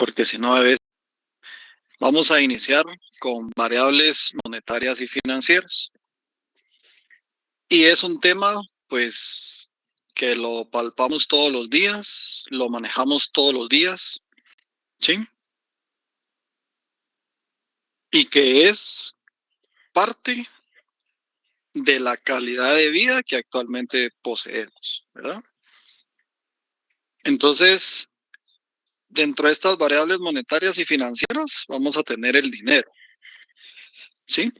porque si no, a veces vamos a iniciar con variables monetarias y financieras. Y es un tema, pues, que lo palpamos todos los días, lo manejamos todos los días, ¿sí? Y que es parte de la calidad de vida que actualmente poseemos, ¿verdad? Entonces, dentro de estas variables monetarias y financieras, vamos a tener el dinero, ¿sí?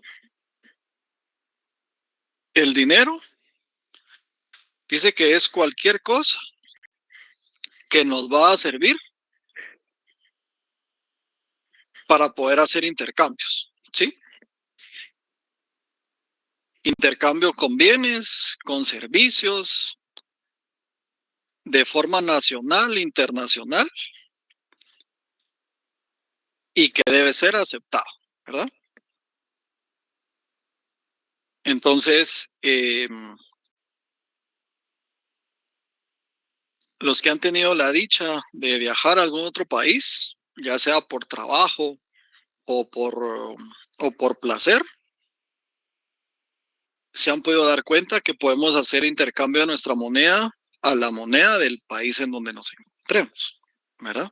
El dinero dice que es cualquier cosa que nos va a servir para poder hacer intercambios, ¿sí? Intercambio con bienes, con servicios, de forma nacional, internacional, y que debe ser aceptado, ¿verdad? Entonces, los que han tenido la dicha de viajar a algún otro país, ya sea por trabajo o por placer, se han podido dar cuenta que podemos hacer intercambio de nuestra moneda a la moneda del país en donde nos encontremos, ¿verdad?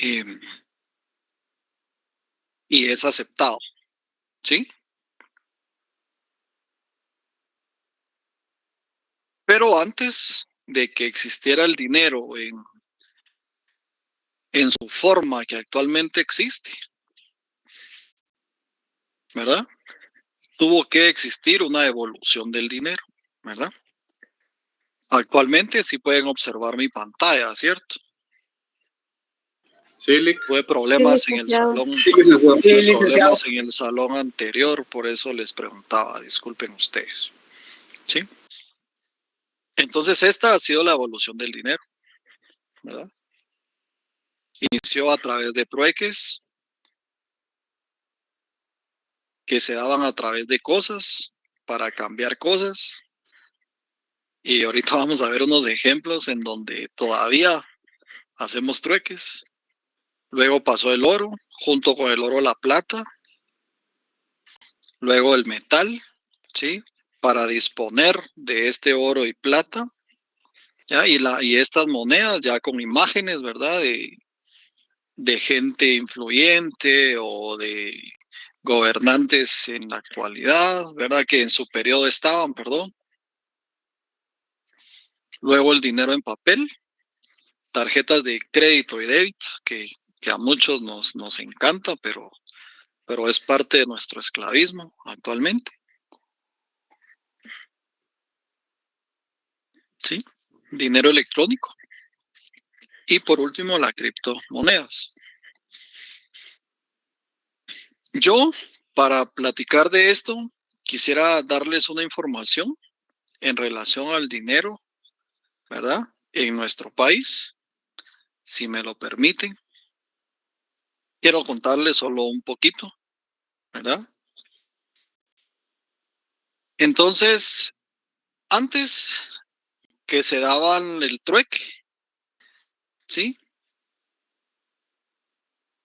Eh, y es aceptado, ¿sí? Pero antes de que existiera el dinero en su forma que actualmente existe, ¿verdad? Tuvo que existir una evolución del dinero, ¿verdad? Actualmente sí pueden observar mi pantalla, ¿cierto? Sí, Lick. Tuve problemas Sí, en el licenciado. salón, Sí, licenciado. tuve problemas en el salón anterior, por eso les preguntaba, disculpen ustedes, ¿sí? Entonces esta ha sido la evolución del dinero, ¿verdad? Inició a través de trueques que se daban a través de cosas para cambiar cosas. Y ahorita vamos a ver unos ejemplos en donde todavía hacemos trueques. Luego pasó el oro, junto con el oro la plata, luego el metal, ¿sí? Para disponer de este oro y plata, ¿ya? Y estas monedas ya con imágenes, ¿verdad? De gente influyente o de gobernantes en la actualidad, ¿verdad? Que en su periodo estaban, perdón. Luego el dinero en papel, tarjetas de crédito y débito, que a muchos nos encanta, pero es parte de nuestro esclavismo actualmente. ¿Sí? Dinero electrónico. Y por último, las criptomonedas. Yo, para platicar de esto, quisiera darles una información en relación al dinero, ¿verdad? En nuestro país, si me lo permiten. Quiero contarles solo un poquito, ¿verdad? Entonces, antes que se daban el trueque, ¿sí?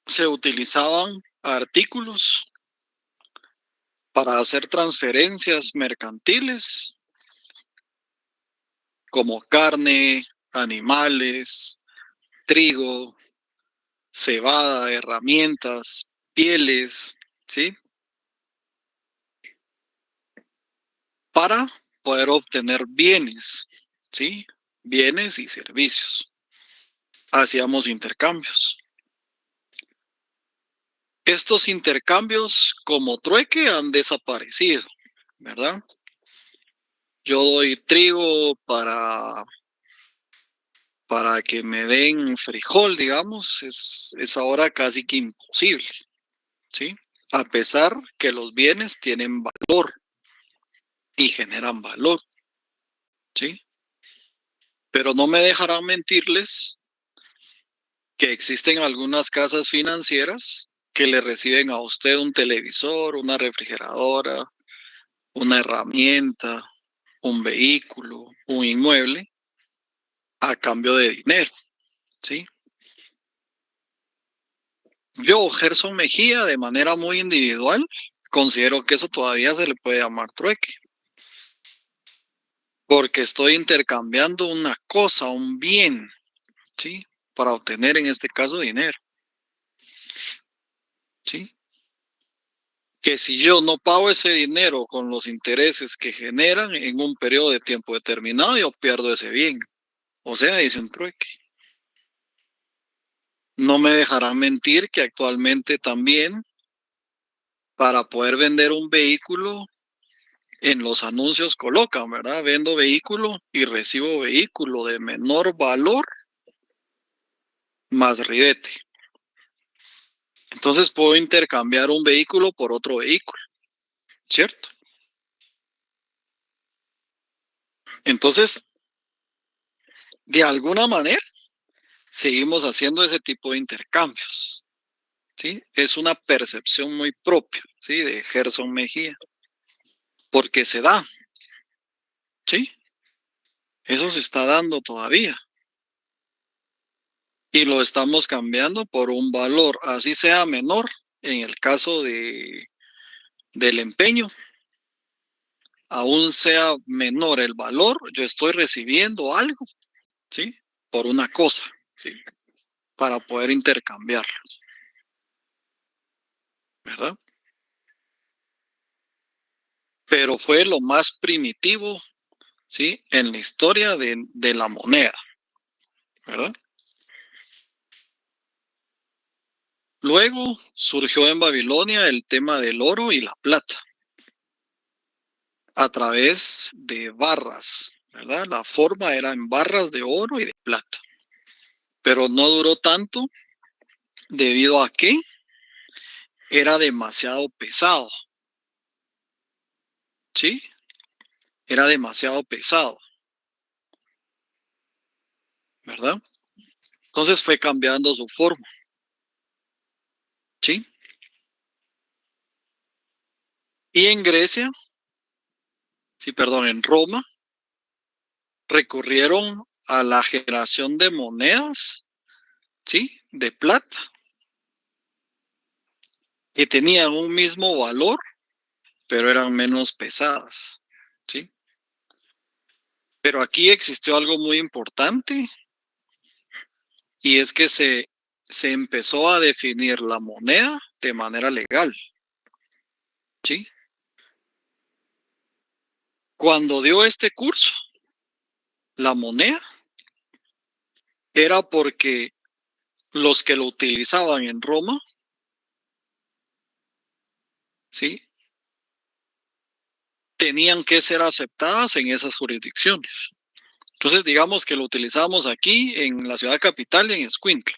Se utilizaban artículos para hacer transferencias mercantiles como carne, animales, trigo, cebada, herramientas, pieles, ¿sí? Para poder obtener bienes, ¿sí? Bienes y servicios. Hacíamos intercambios. Estos intercambios como trueque han desaparecido, ¿verdad? Yo doy trigo para que me den frijol, digamos, es ahora casi que imposible, ¿sí? A pesar que los bienes tienen valor y generan valor, ¿sí? Pero no me dejarán mentirles que existen algunas casas financieras que le reciben a usted un televisor, una refrigeradora, una herramienta, un vehículo, un inmueble, a cambio de dinero, ¿sí? Yo, Gerson Mejía, de manera muy individual, considero que eso todavía se le puede llamar trueque, porque estoy intercambiando una cosa, un bien, ¿sí? Para obtener, en este caso, dinero, ¿sí? Que si yo no pago ese dinero con los intereses que generan en un periodo de tiempo determinado, yo pierdo ese bien. O sea, hice un trueque. No me dejarán mentir que actualmente también, para poder vender un vehículo, en los anuncios colocan, ¿verdad? Vendo vehículo y recibo vehículo de menor valor más ribete. Entonces puedo intercambiar un vehículo por otro vehículo, ¿cierto? Entonces, de alguna manera, seguimos haciendo ese tipo de intercambios, ¿sí? Es una percepción muy propia, ¿sí? De Gerson Mejía, porque se da, ¿sí? Eso se está dando todavía. Y lo estamos cambiando por un valor, así sea menor, en el caso del empeño, aún sea menor el valor, yo estoy recibiendo algo, ¿sí? Por una cosa, ¿sí? Para poder intercambiarlo, ¿verdad? Pero fue lo más primitivo, ¿sí? En la historia de la moneda, ¿verdad? Luego surgió en Babilonia el tema del oro y la plata a través de barras, ¿verdad? La forma era en barras de oro y de plata, pero no duró tanto debido a que era demasiado pesado, ¿sí? Era demasiado pesado, ¿verdad? Entonces fue cambiando su forma, ¿sí? Y en Grecia, sí, perdón, en Roma, recurrieron a la generación de monedas, ¿sí? De plata, que tenían un mismo valor, pero eran menos pesadas, ¿sí? Pero aquí existió algo muy importante y es que se empezó a definir la moneda de manera legal, ¿sí? Cuando dio este curso, la moneda era porque los que lo utilizaban en Roma, ¿sí? Tenían que ser aceptadas en esas jurisdicciones. Entonces, digamos que lo utilizamos aquí en la ciudad capital y en Escuintla.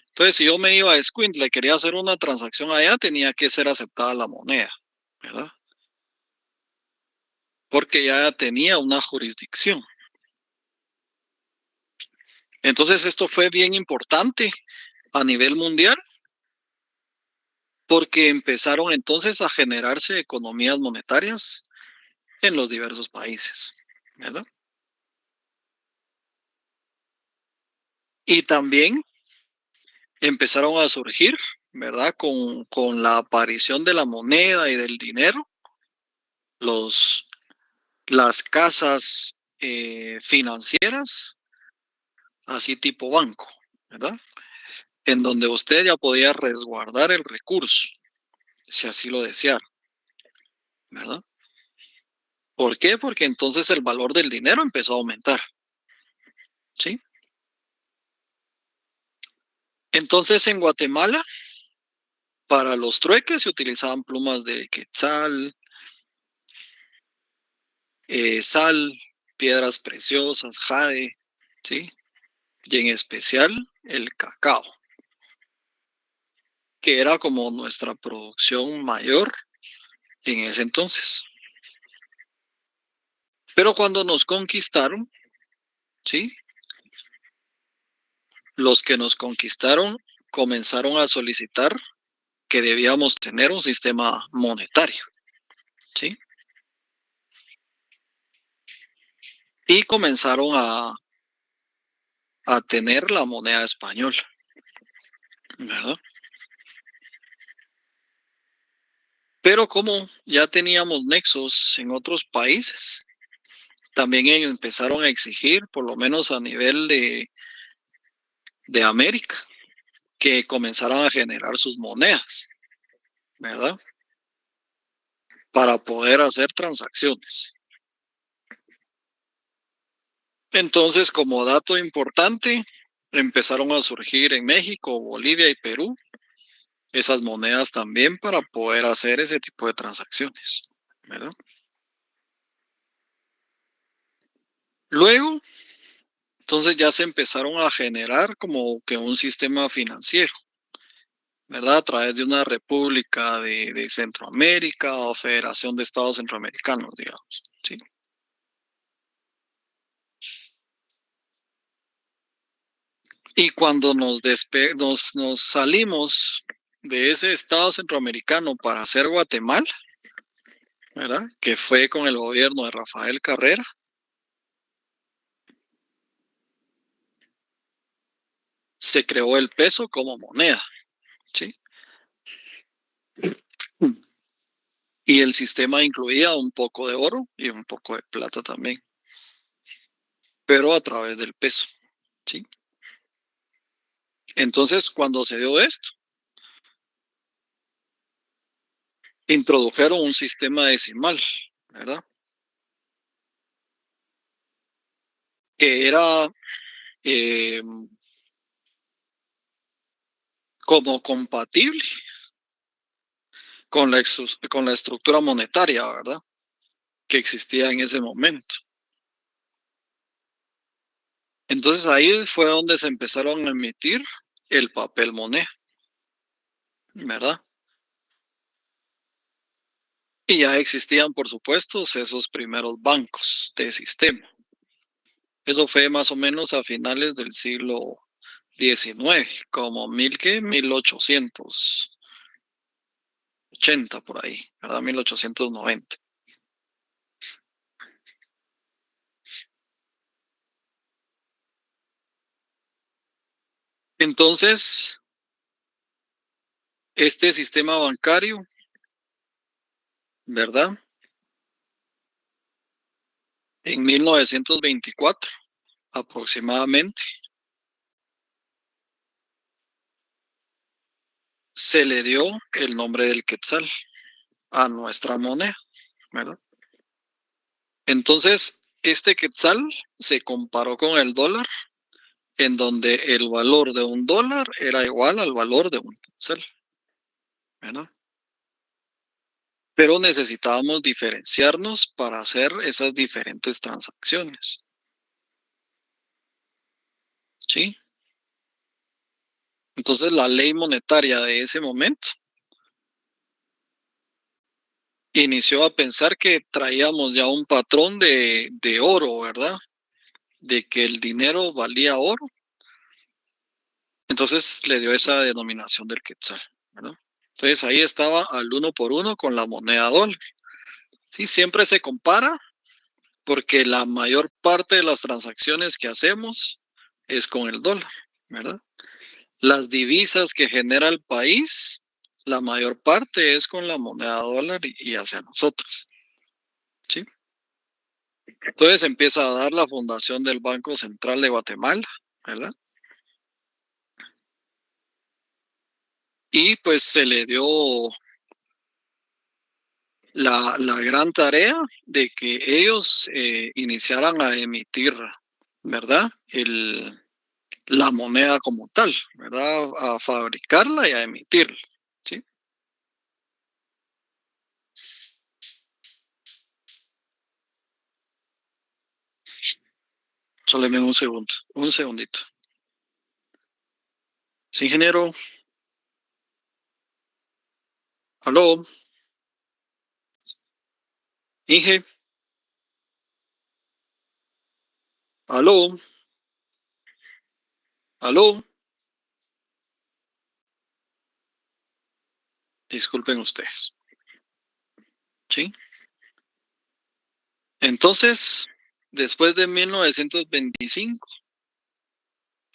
Entonces, si yo me iba a Escuintla y quería hacer una transacción allá, tenía que ser aceptada la moneda, ¿verdad? Porque ya tenía una jurisdicción. Entonces, esto fue bien importante a nivel mundial porque empezaron entonces a generarse economías monetarias en los diversos países, ¿verdad? Y también empezaron a surgir, ¿verdad? Con la aparición de la moneda y del dinero, los, las casas financieras, así tipo banco, ¿verdad? En donde usted ya podía resguardar el recurso, si así lo deseara, ¿verdad? ¿Por qué? Porque entonces el valor del dinero empezó a aumentar, ¿sí? Entonces en Guatemala, para los trueques se utilizaban plumas de quetzal, sal, piedras preciosas, jade, ¿sí? Y en especial el cacao, que era como nuestra producción mayor en ese entonces. Pero cuando nos conquistaron, ¿sí? Los que nos conquistaron comenzaron a solicitar que debíamos tener un sistema monetario, ¿sí? Y comenzaron a tener la moneda española, ¿verdad? Pero como ya teníamos nexos en otros países, también empezaron a exigir, por lo menos a nivel de América, que comenzaran a generar sus monedas, ¿verdad? Para poder hacer transacciones. Entonces, como dato importante, empezaron a surgir en México, Bolivia y Perú esas monedas también para poder hacer ese tipo de transacciones, ¿verdad? Luego, entonces ya se empezaron a generar como que un sistema financiero, ¿verdad? A través de una república de Centroamérica o Federación de Estados Centroamericanos, digamos, ¿sí? Y cuando nos salimos de ese Estado centroamericano para hacer Guatemala, ¿verdad? Que fue con el gobierno de Rafael Carrera, se creó el peso como moneda, ¿sí? Y el sistema incluía un poco de oro y un poco de plata también, pero a través del peso, ¿sí? Entonces, cuando se dio esto, introdujeron un sistema decimal, ¿verdad? Que era eh, como compatible con la estructura monetaria, ¿verdad? Que existía en ese momento. Entonces ahí fue donde se empezaron a emitir el papel moneda, ¿verdad? Y ya existían, por supuesto, esos primeros bancos de sistema. Eso fue más o menos a finales del siglo XIX, como 1880 por ahí, ¿verdad? 1890. Entonces, este sistema bancario, ¿verdad? En 1924 aproximadamente, se le dio el nombre del quetzal a nuestra moneda, ¿verdad? Entonces, este quetzal se comparó con el dólar, en donde el valor de un dólar era igual al valor de un quetzal, ¿verdad? Pero necesitábamos diferenciarnos para hacer esas diferentes transacciones, ¿sí? Entonces, la ley monetaria de ese momento inició a pensar que traíamos ya un patrón de oro, ¿verdad? De que el dinero valía oro. Entonces le dio esa denominación del quetzal, ¿verdad? Entonces ahí estaba al uno por uno con la moneda dólar. Sí, siempre se compara porque la mayor parte de las transacciones que hacemos es con el dólar, ¿verdad? Las divisas que genera el país, la mayor parte es con la moneda dólar y hacia nosotros, ¿sí? Entonces empieza a dar la fundación del Banco Central de Guatemala, ¿verdad? Y pues se le dio la gran tarea de que ellos iniciaran a emitir, ¿verdad? La moneda como tal, ¿verdad? A fabricarla y a emitirla, ¿sí? Solo un segundo, un segundito. Sí, ingeniero, aló, Inge, aló, aló, disculpen ustedes, ¿sí? Entonces, después de 1925,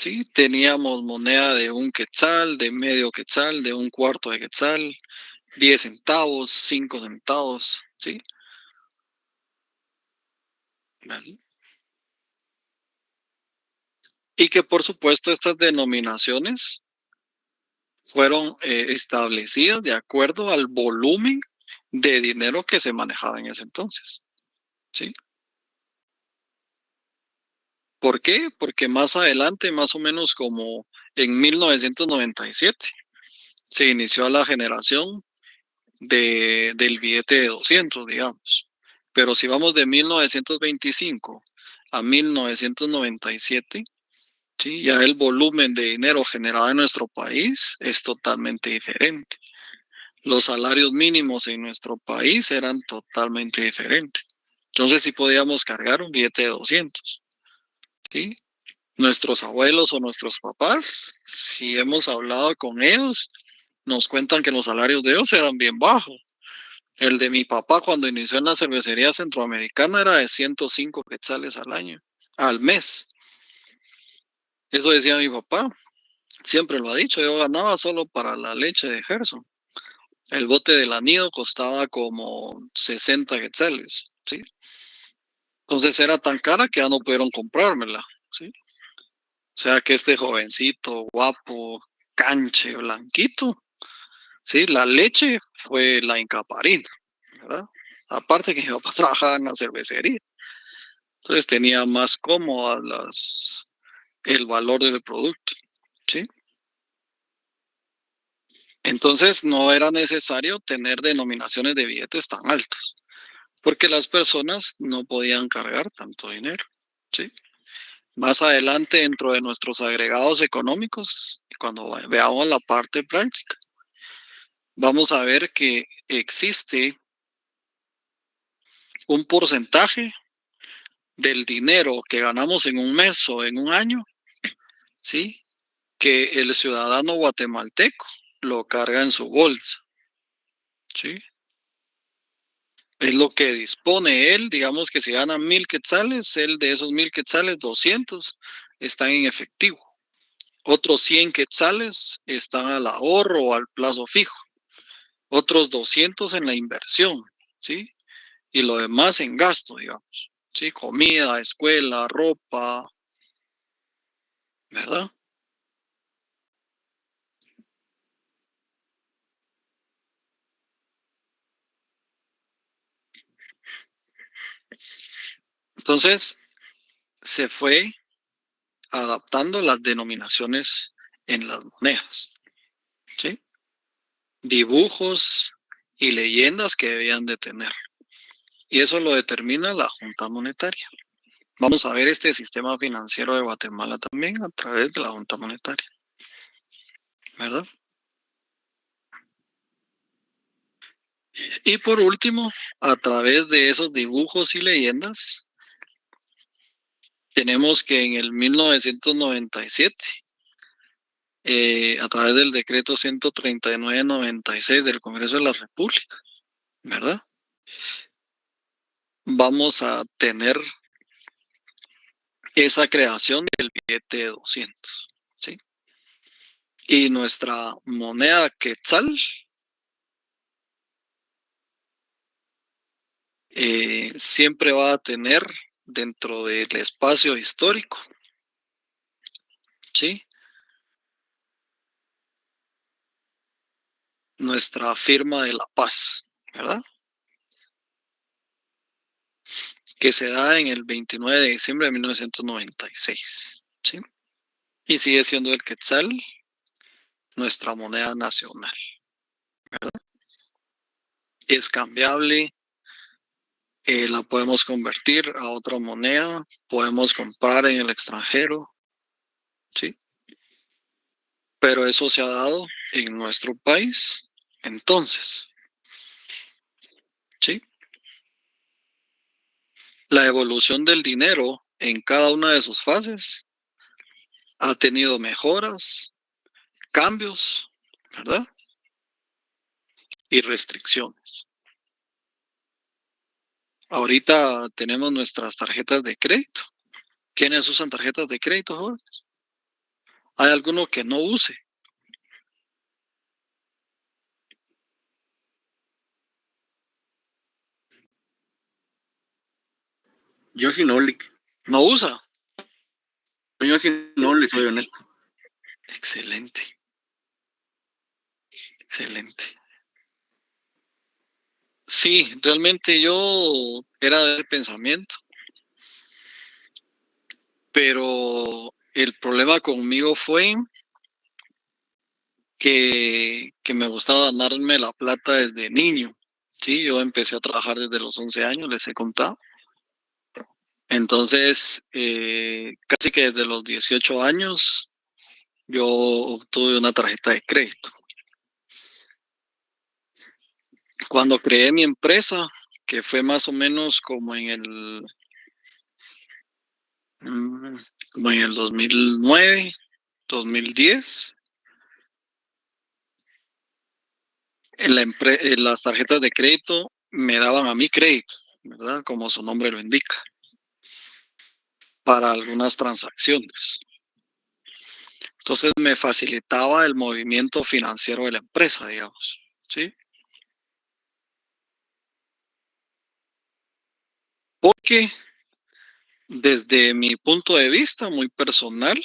¿sí? Teníamos moneda de 1 quetzal, de medio quetzal, de 1/4 de quetzal, 10 centavos, 5 centavos, ¿sí? Así. Y que por supuesto estas denominaciones fueron establecidas de acuerdo al volumen de dinero que se manejaba en ese entonces, ¿sí? ¿Por qué? Porque más adelante, más o menos como en 1997, se inició la generación del billete de 200, digamos. Pero si vamos de 1925 a 1997, ¿sí? Ya el volumen de dinero generado en nuestro país es totalmente diferente. Los salarios mínimos en nuestro país eran totalmente diferentes. Entonces sí podíamos cargar un billete de 200, ¿sí? Nuestros abuelos o nuestros papás, si hemos hablado con ellos, nos cuentan que los salarios de ellos eran bien bajos. El de mi papá cuando inició en la cervecería centroamericana era de 105 quetzales al año, al mes. Eso decía mi papá, siempre lo ha dicho, yo ganaba solo para la leche de Gerson. El bote del anido costaba como 60 quetzales, ¿sí? Entonces era tan cara que ya no pudieron comprármela, ¿sí? O sea que este jovencito, guapo, canche, blanquito, ¿sí? La leche fue la incaparina, ¿verdad? Aparte que mi papá trabajaba en la cervecería. Entonces tenía más cómodas el valor del producto, ¿sí? Entonces no era necesario tener denominaciones de billetes tan altos, porque las personas no podían cargar tanto dinero, ¿sí? Más adelante, dentro de nuestros agregados económicos, cuando veamos la parte práctica, vamos a ver que existe un porcentaje del dinero que ganamos en un mes o en un año, ¿sí? Que el ciudadano guatemalteco lo carga en su bolsa, ¿sí? Es lo que dispone él, digamos que si gana 1,000 quetzales, él de esos 1,000 quetzales, 200 están en efectivo. Otros 100 quetzales están al ahorro o al plazo fijo. Otros 200 en la inversión, ¿sí? Y lo demás en gasto, digamos, ¿sí? Comida, escuela, ropa, ¿verdad? Entonces, se fue adaptando las denominaciones en las monedas, ¿sí? Dibujos y leyendas que debían de tener. Y eso lo determina la Junta Monetaria. Vamos a ver este sistema financiero de Guatemala también a través de la Junta Monetaria, ¿verdad? Y por último, a través de esos dibujos y leyendas, tenemos que en el 1997, a través del decreto 139/96 del Congreso de la República, ¿verdad? Vamos a tener esa creación del billete de 200, ¿sí? Y nuestra moneda quetzal siempre va a tener dentro del espacio histórico, ¿sí? Nuestra firma de la paz, ¿verdad? Que se da en el 29 de diciembre de 1996, ¿sí? Y sigue siendo el quetzal nuestra moneda nacional. Es cambiable, la podemos convertir a otra moneda, podemos comprar en el extranjero, ¿sí? Pero eso se ha dado en nuestro país. Entonces, ¿sí? La evolución del dinero en cada una de sus fases ha tenido mejoras, cambios, ¿verdad? Y restricciones. Ahorita tenemos nuestras tarjetas de crédito. ¿Quiénes usan tarjetas de crédito ahora? ¿Hay alguno que no use? Yo sí no, Lick. ¿No usa? Yo sí no, le soy honesto. Excelente. Excelente. Sí, realmente yo era de pensamiento, pero el problema conmigo fue que me gustaba ganarme la plata desde niño. Sí, yo empecé a trabajar desde los 11 años, les he contado. Entonces, casi que desde los 18 años, yo obtuve una tarjeta de crédito. Cuando creé mi empresa, que fue más o menos mm, como en el 2009, 2010, las tarjetas de crédito me daban a mí crédito, ¿verdad? Como su nombre lo indica, para algunas transacciones. Entonces me facilitaba el movimiento financiero de la empresa, digamos, ¿sí? Porque desde mi punto de vista muy personal,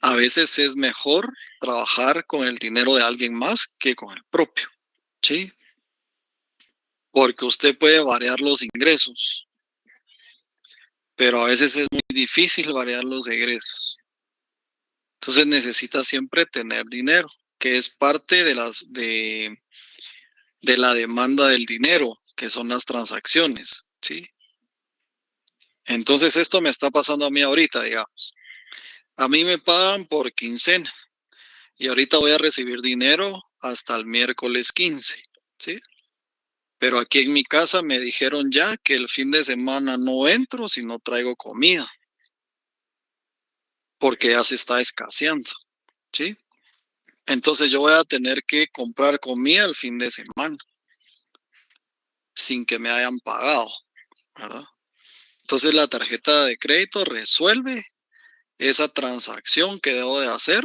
a veces es mejor trabajar con el dinero de alguien más que con el propio, ¿sí? Porque usted puede variar los ingresos, pero a veces es muy difícil variar los egresos. Entonces necesita siempre tener dinero, que es parte de la demanda del dinero, que son las transacciones, ¿sí? Entonces esto me está pasando a mí ahorita, digamos. A mí me pagan por quincena y ahorita voy a recibir dinero hasta el miércoles 15, ¿sí? Pero aquí en mi casa me dijeron ya que el fin de semana no entro si no traigo comida, porque ya se está escaseando, ¿sí? Entonces yo voy a tener que comprar comida el fin de semana sin que me hayan pagado, ¿verdad? Entonces la tarjeta de crédito resuelve esa transacción que debo de hacer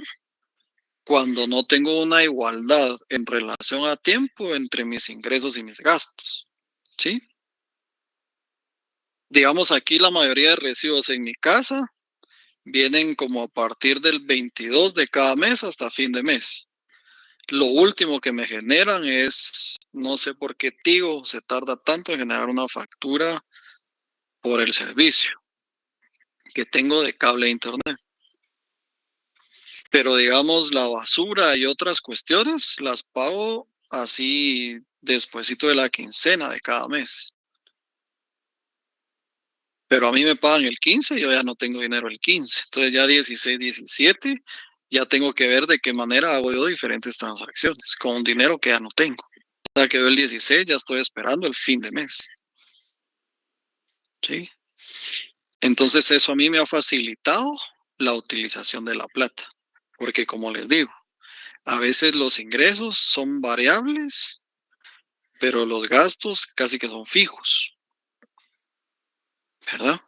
cuando no tengo una igualdad en relación a tiempo entre mis ingresos y mis gastos, ¿sí? Digamos aquí la mayoría de recibos en mi casa vienen como a partir del 22 de cada mes hasta fin de mes. Lo último que me generan es, no sé por qué Tigo se tarda tanto en generar una factura por el servicio que tengo de cable e internet. Pero digamos, la basura y otras cuestiones las pago así despuesito de la quincena de cada mes. Pero a mí me pagan el 15, yo ya no tengo dinero el 15. Entonces ya 16, 17, ya tengo que ver de qué manera hago yo diferentes transacciones con dinero que ya no tengo. Ya que yo el 16 ya estoy esperando el fin de mes. ¿Sí? Entonces eso a mí me ha facilitado la utilización de la plata. Porque como les digo, a veces los ingresos son variables, pero los gastos casi que son fijos, ¿verdad?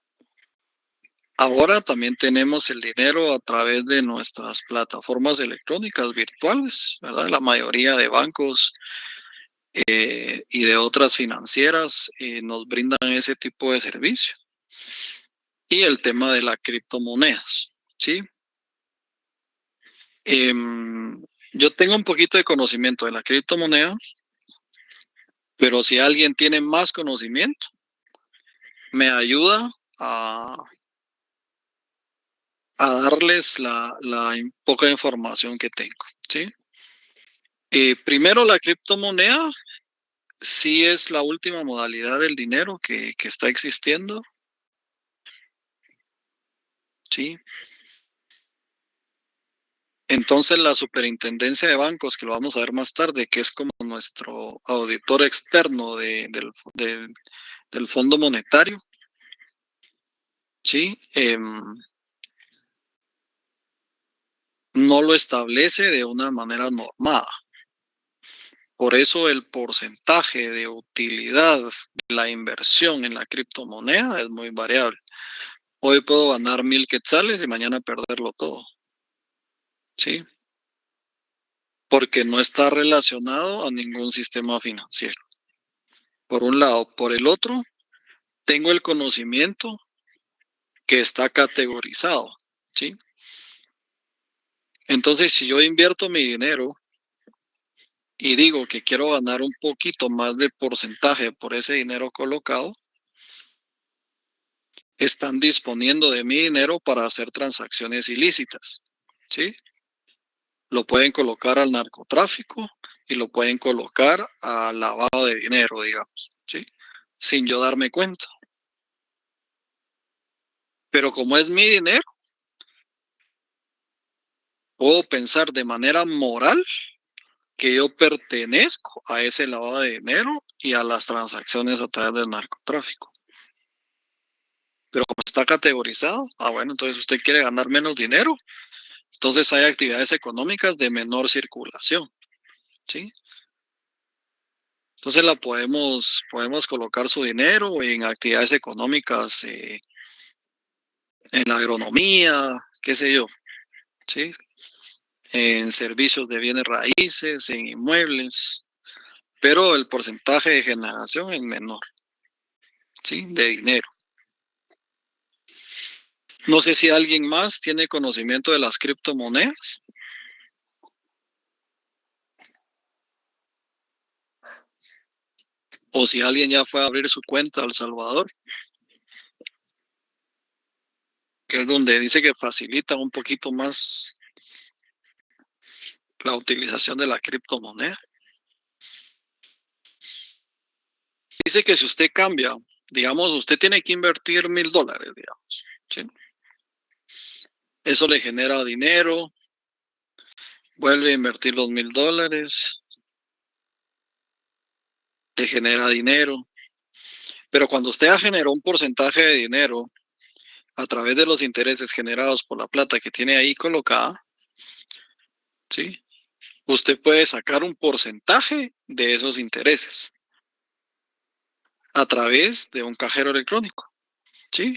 Ahora también tenemos el dinero a través de nuestras plataformas electrónicas virtuales, ¿verdad? La mayoría de bancos y de otras financieras nos brindan ese tipo de servicio. Y el tema de las criptomonedas, ¿sí? Yo tengo un poquito de conocimiento de la criptomoneda, pero si alguien tiene más conocimiento, me ayuda a darles la poca información que tengo, ¿sí? Primero, la criptomoneda sí es la última modalidad del dinero que está existiendo, ¿sí? Entonces, la superintendencia de bancos, que lo vamos a ver más tarde, que es como nuestro auditor externo del Fondo Monetario, ¿sí? No lo establece de una manera normada. Por eso el porcentaje de utilidad de la inversión en la criptomoneda es muy variable. Hoy puedo ganar 1,000 quetzales y mañana perderlo todo. ¿Sí? Porque no está relacionado a ningún sistema financiero. Por un lado. Por el otro, tengo el conocimiento que está categorizado. ¿Sí? Entonces, si yo invierto mi dinero y digo que quiero ganar un poquito más de porcentaje por ese dinero colocado, están disponiendo de mi dinero para hacer transacciones ilícitas. ¿Sí? Lo pueden colocar al narcotráfico y lo pueden colocar al lavado de dinero, digamos, ¿sí? Sin yo darme cuenta. Pero como es mi dinero, puedo pensar de manera moral que yo pertenezco a ese lavado de dinero y a las transacciones a través del narcotráfico. Pero como está categorizado, bueno, entonces usted quiere ganar menos dinero, entonces hay actividades económicas de menor circulación, ¿sí? Entonces podemos colocar su dinero en actividades económicas, en la agronomía, qué sé yo, ¿sí? En servicios de bienes raíces, en inmuebles, pero el porcentaje de generación es menor, ¿sí? De dinero. No sé si alguien más tiene conocimiento de las criptomonedas o si alguien ya fue a abrir su cuenta a El Salvador, que es donde dice que facilita un poquito más la utilización de la criptomoneda. Dice que si usted cambia, digamos, usted tiene que invertir $1,000, digamos, ¿sí? Eso le genera dinero, vuelve a invertir los $1,000, le genera dinero. Pero cuando usted ya generó un porcentaje de dinero a través de los intereses generados por la plata que tiene ahí colocada, ¿sí? Usted puede sacar un porcentaje de esos intereses a través de un cajero electrónico, ¿sí?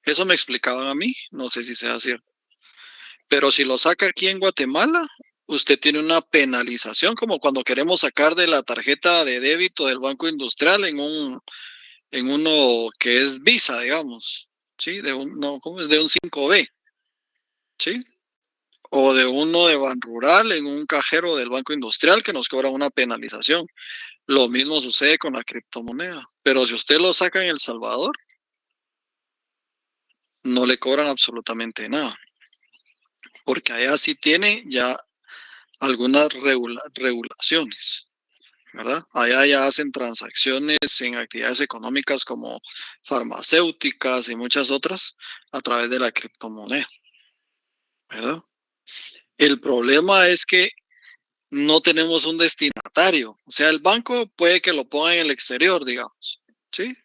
Eso me explicaban a mí, no sé si sea cierto. Pero si lo saca aquí en Guatemala, usted tiene una penalización, como cuando queremos sacar de la tarjeta de débito del Banco Industrial en uno que es Visa, digamos, ¿sí? No, ¿cómo es? De un 5B, ¿sí? O de uno de Banrural en un cajero del Banco Industrial que nos cobra una penalización. Lo mismo sucede con la criptomoneda. Pero si usted lo saca en El Salvador, no le cobran absolutamente nada. Porque allá sí tiene ya algunas regulaciones, ¿verdad? Allá ya hacen transacciones en actividades económicas como farmacéuticas y muchas otras a través de la criptomoneda, ¿verdad? El problema es que no tenemos un destinatario. O sea, el banco puede que lo ponga en el exterior, digamos, ¿sí?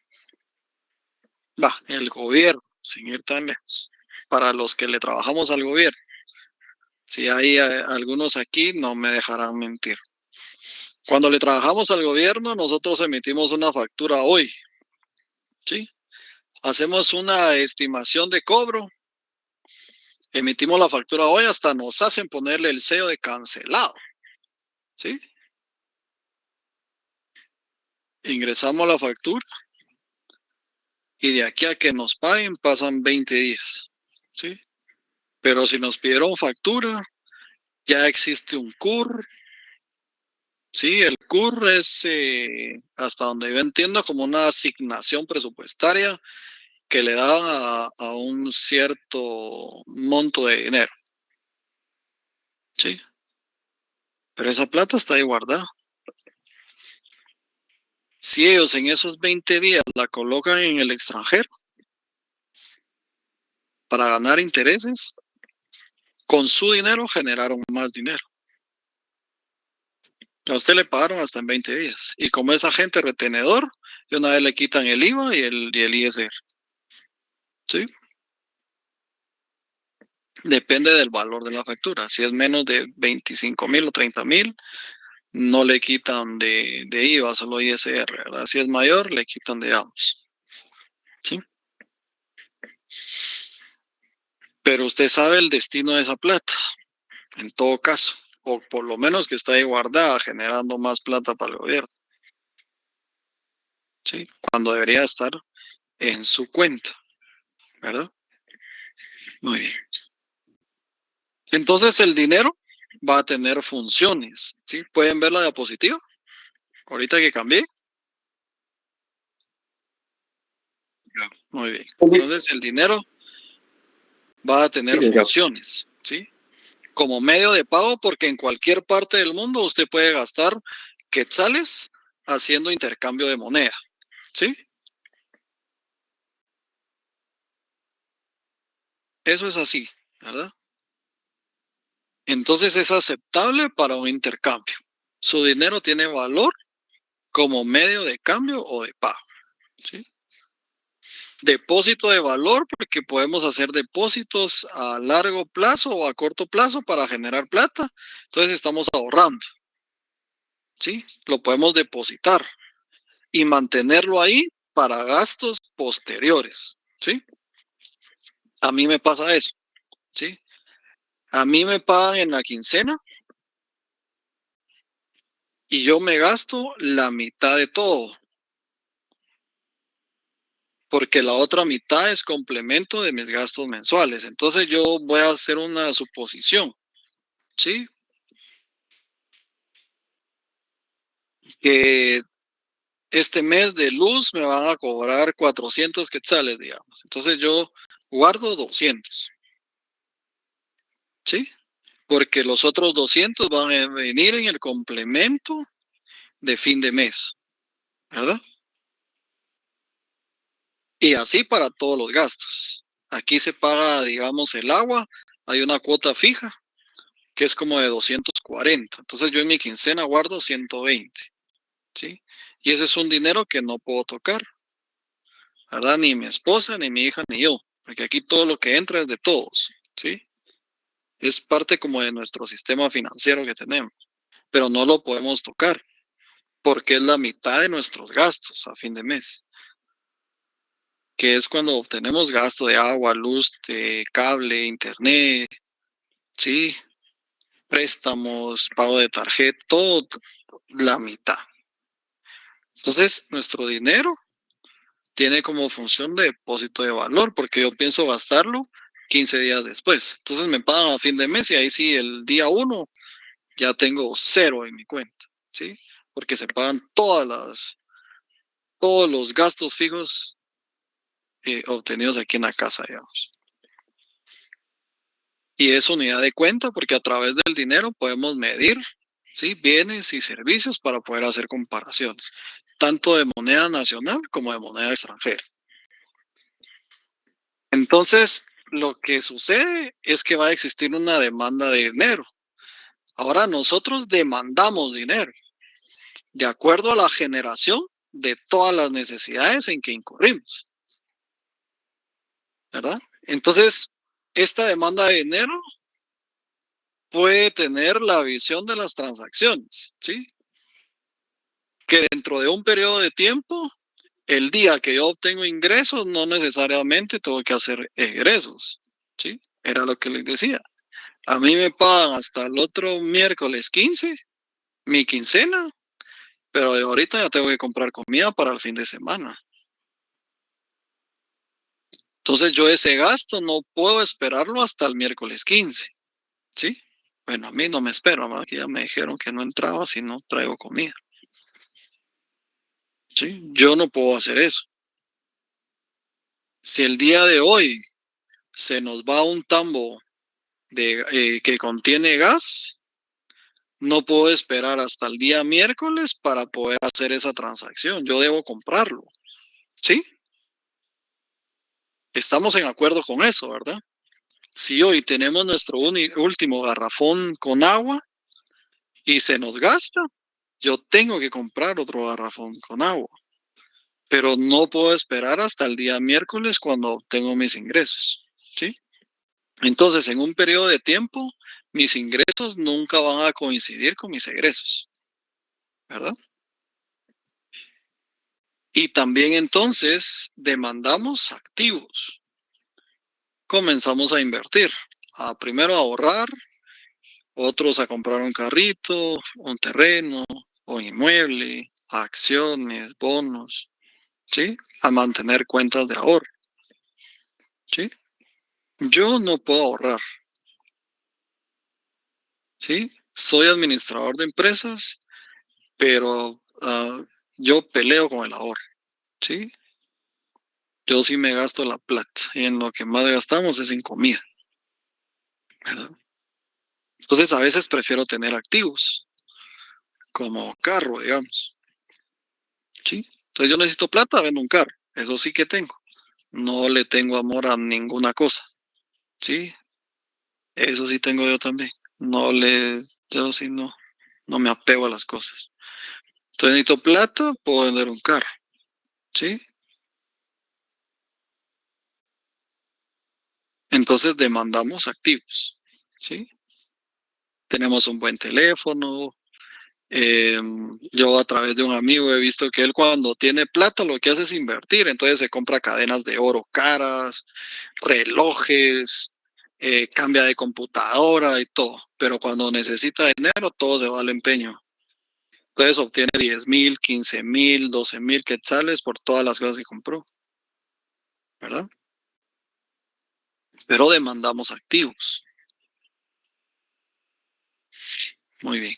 Va, el gobierno, sin ir tan lejos. Para los que le trabajamos al gobierno. Si hay algunos aquí, no me dejarán mentir. Cuando le trabajamos al gobierno, nosotros emitimos una factura hoy, ¿sí? Hacemos una estimación de cobro, emitimos la factura hoy, hasta nos hacen ponerle el sello de cancelado, ¿sí? Ingresamos la factura y de aquí a que nos paguen pasan 20 días, ¿sí? Pero si nos pidieron factura, ya existe un CUR, ¿sí? El CUR es, hasta donde yo entiendo, como una asignación presupuestaria que le dan a un cierto monto de dinero, ¿sí? Pero esa plata está ahí guardada. Si ellos en esos 20 días la colocan en el extranjero para ganar intereses, con su dinero generaron más dinero. A usted le pagaron hasta en 20 días. Y como es agente retenedor, de una vez le quitan el IVA y el ISR. ¿Sí? Depende del valor de la factura. Si es menos de 25,000 o 30,000, no le quitan de IVA, solo ISR, ¿verdad? Si es mayor, le quitan de ambos. ¿Sí? Pero usted sabe el destino de esa plata, en todo caso, o por lo menos que está ahí guardada, generando más plata para el gobierno, ¿sí? Cuando debería estar en su cuenta, ¿verdad? Muy bien. Entonces el dinero va a tener funciones, ¿sí? ¿Pueden ver la diapositiva? Ahorita que cambié. Muy bien. Entonces el dinero va a tener funciones, ¿sí? Como medio de pago, porque en cualquier parte del mundo usted puede gastar quetzales haciendo intercambio de moneda, ¿sí? Eso es así, ¿verdad? Entonces es aceptable para un intercambio. Su dinero tiene valor como medio de cambio o de pago, ¿sí? Depósito de valor, porque podemos hacer depósitos a largo plazo o a corto plazo para generar plata. Entonces estamos ahorrando, ¿sí? Lo podemos depositar y mantenerlo ahí para gastos posteriores, ¿sí? A mí me pasa eso, ¿sí? A mí me pagan en la quincena y yo me gasto la mitad de todo, porque la otra mitad es complemento de mis gastos mensuales. Entonces yo voy a hacer una suposición, ¿sí? Que este mes de luz me van a cobrar 400 quetzales, digamos. Entonces yo guardo 200, ¿sí? Porque los otros 200 van a venir en el complemento de fin de mes, ¿verdad? Y así para todos los gastos. Aquí se paga, digamos, el agua, hay una cuota fija que es como de 240. Entonces yo en mi quincena guardo 120, ¿sí? Y ese es un dinero que no puedo tocar, ¿verdad? Ni mi esposa, ni mi hija, ni yo, porque aquí todo lo que entra es de todos, ¿sí? Es parte como de nuestro sistema financiero que tenemos, pero no lo podemos tocar porque es la mitad de nuestros gastos a fin de mes, que es cuando obtenemos gasto de agua, luz, de cable, internet, sí, préstamos, pago de tarjeta, todo la mitad. Entonces, nuestro dinero tiene como función de depósito de valor, porque yo pienso gastarlo 15 días después. Entonces me pagan a fin de mes y ahí sí, el día 1 ya tengo cero en mi cuenta, ¿sí? Porque se pagan todos los gastos fijos obtenidos aquí en la casa, digamos. Y es unidad de cuenta porque a través del dinero podemos medir, ¿sí? Bienes y servicios para poder hacer comparaciones, tanto de moneda nacional como de moneda extranjera. Entonces, lo que sucede es que va a existir una demanda de dinero. Ahora nosotros demandamos dinero de acuerdo a la generación de todas las necesidades en que incurrimos, ¿verdad? Entonces, esta demanda de dinero puede tener la visión de las transacciones, ¿sí? Que dentro de un periodo de tiempo, el día que yo obtengo ingresos, no necesariamente tengo que hacer egresos, ¿sí? Era lo que les decía. A mí me pagan hasta el otro miércoles 15, mi quincena, pero de ahorita ya tengo que comprar comida para el fin de semana. Entonces yo ese gasto no puedo esperarlo hasta el miércoles 15, ¿sí? Bueno, a mí no me espero, ¿verdad? Que ya me dijeron que no entraba si no traigo comida. ¿Sí? Yo no puedo hacer eso. Si el día de hoy se nos va un tambo que contiene gas, no puedo esperar hasta el día miércoles para poder hacer esa transacción. Yo debo comprarlo. ¿Sí? Estamos en acuerdo con eso, ¿verdad? Si hoy tenemos nuestro último garrafón con agua y se nos gasta, yo tengo que comprar otro garrafón con agua, pero no puedo esperar hasta el día miércoles cuando obtengo mis ingresos, ¿sí? Entonces, en un periodo de tiempo, mis ingresos nunca van a coincidir con mis egresos, ¿verdad? Y también entonces demandamos activos, comenzamos a invertir. Primero a ahorrar, otros a comprar un carrito, un terreno, un inmueble, acciones, bonos, ¿sí? A mantener cuentas de ahorro, ¿sí? Yo no puedo ahorrar, ¿sí? Soy administrador de empresas, pero yo peleo con el ahorro, ¿sí? Yo sí me gasto la plata y en lo que más gastamos es en comida, ¿verdad? Entonces a veces prefiero tener activos, como carro, digamos, ¿sí? Entonces yo necesito plata, vendo un carro, eso sí que tengo. No le tengo amor a ninguna cosa, ¿sí? Eso sí tengo yo también. Yo sí no me apego a las cosas. Entonces necesito plata, puedo vender un carro, ¿sí? Entonces demandamos activos, ¿sí? Tenemos un buen teléfono. Yo a través de un amigo he visto que él cuando tiene plata lo que hace es invertir, entonces se compra cadenas de oro caras, relojes, cambia de computadora y todo, pero cuando necesita dinero todo se va al empeño. Entonces obtiene 10,000, 15,000, 12,000 quetzales por todas las cosas que compró, ¿verdad? Pero demandamos activos. Muy bien.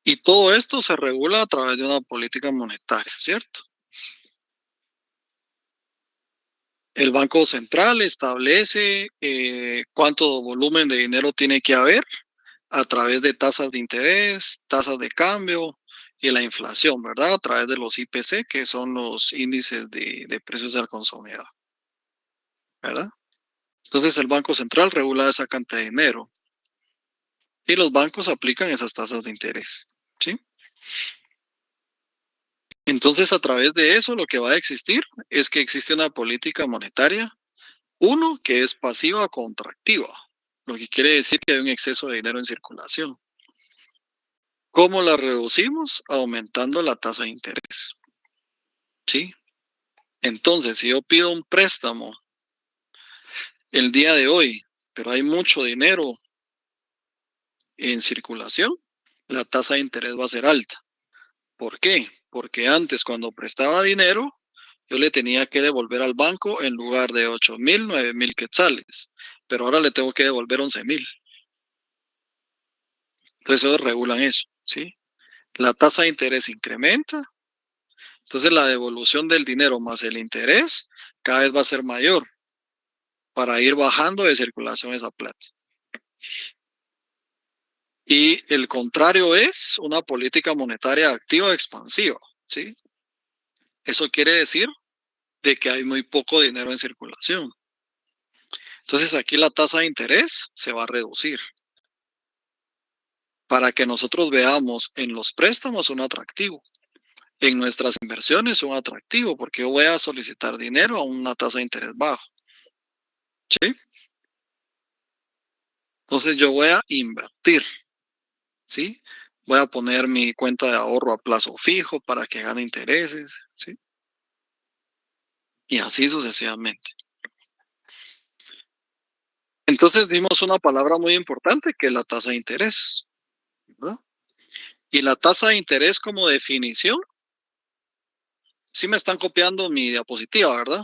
Y todo esto se regula a través de una política monetaria, ¿cierto? El Banco Central establece cuánto volumen de dinero tiene que haber a través de tasas de interés, tasas de cambio y la inflación, ¿verdad? A través de los IPC, que son los índices de precios al consumidor, ¿verdad? Entonces el Banco Central regula esa cantidad de dinero y los bancos aplican esas tasas de interés, ¿sí? Entonces a través de eso lo que va a existir es que existe una política monetaria, uno, que es pasiva o contractiva, lo que quiere decir que hay un exceso de dinero en circulación. ¿Cómo la reducimos? Aumentando la tasa de interés, ¿sí? Entonces, si yo pido un préstamo el día de hoy, pero hay mucho dinero en circulación, la tasa de interés va a ser alta. ¿Por qué? Porque antes, cuando prestaba dinero, yo le tenía que devolver al banco en lugar de 8,000, 9,000 quetzales, pero ahora le tengo que devolver 11,000. Entonces ellos regulan eso, ¿sí? La tasa de interés incrementa, entonces la devolución del dinero más el interés cada vez va a ser mayor para ir bajando de circulación esa plata. Y el contrario es una política monetaria activa expansiva, ¿sí? Eso quiere decir de que hay muy poco dinero en circulación. Entonces aquí la tasa de interés se va a reducir para que nosotros veamos en los préstamos un atractivo, en nuestras inversiones un atractivo, porque yo voy a solicitar dinero a una tasa de interés bajo, ¿sí? Entonces yo voy a invertir, ¿sí? Voy a poner mi cuenta de ahorro a plazo fijo para que gane intereses, ¿sí? Y así sucesivamente. Entonces vimos una palabra muy importante que es la tasa de interés, ¿verdad? Y la tasa de interés como definición, sí me están copiando mi diapositiva, ¿verdad?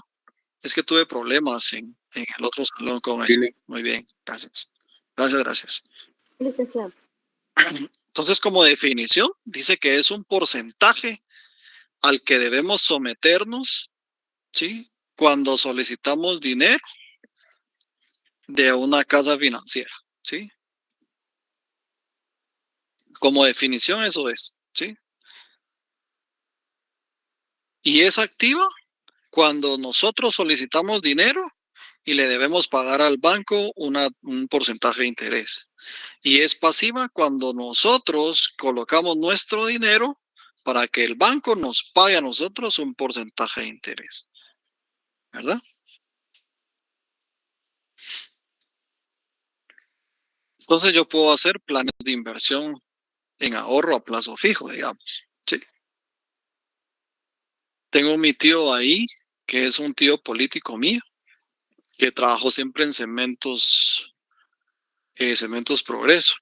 Es que tuve problemas en el otro salón con eso. Sí, Muy bien, gracias. Gracias, gracias. Licenciado. Entonces, como definición, dice que es un porcentaje al que debemos someternos, ¿sí? Cuando solicitamos dinero de una casa financiera, ¿sí? Como definición eso es, ¿sí? Y es activa cuando nosotros solicitamos dinero y le debemos pagar al banco un porcentaje de interés. Y es pasiva cuando nosotros colocamos nuestro dinero para que el banco nos pague a nosotros un porcentaje de interés, ¿verdad? Entonces yo puedo hacer planes de inversión en ahorro a plazo fijo, digamos, ¿sí? Tengo mi tío ahí, que es un tío político mío, que trabajó siempre en Cementos Progreso,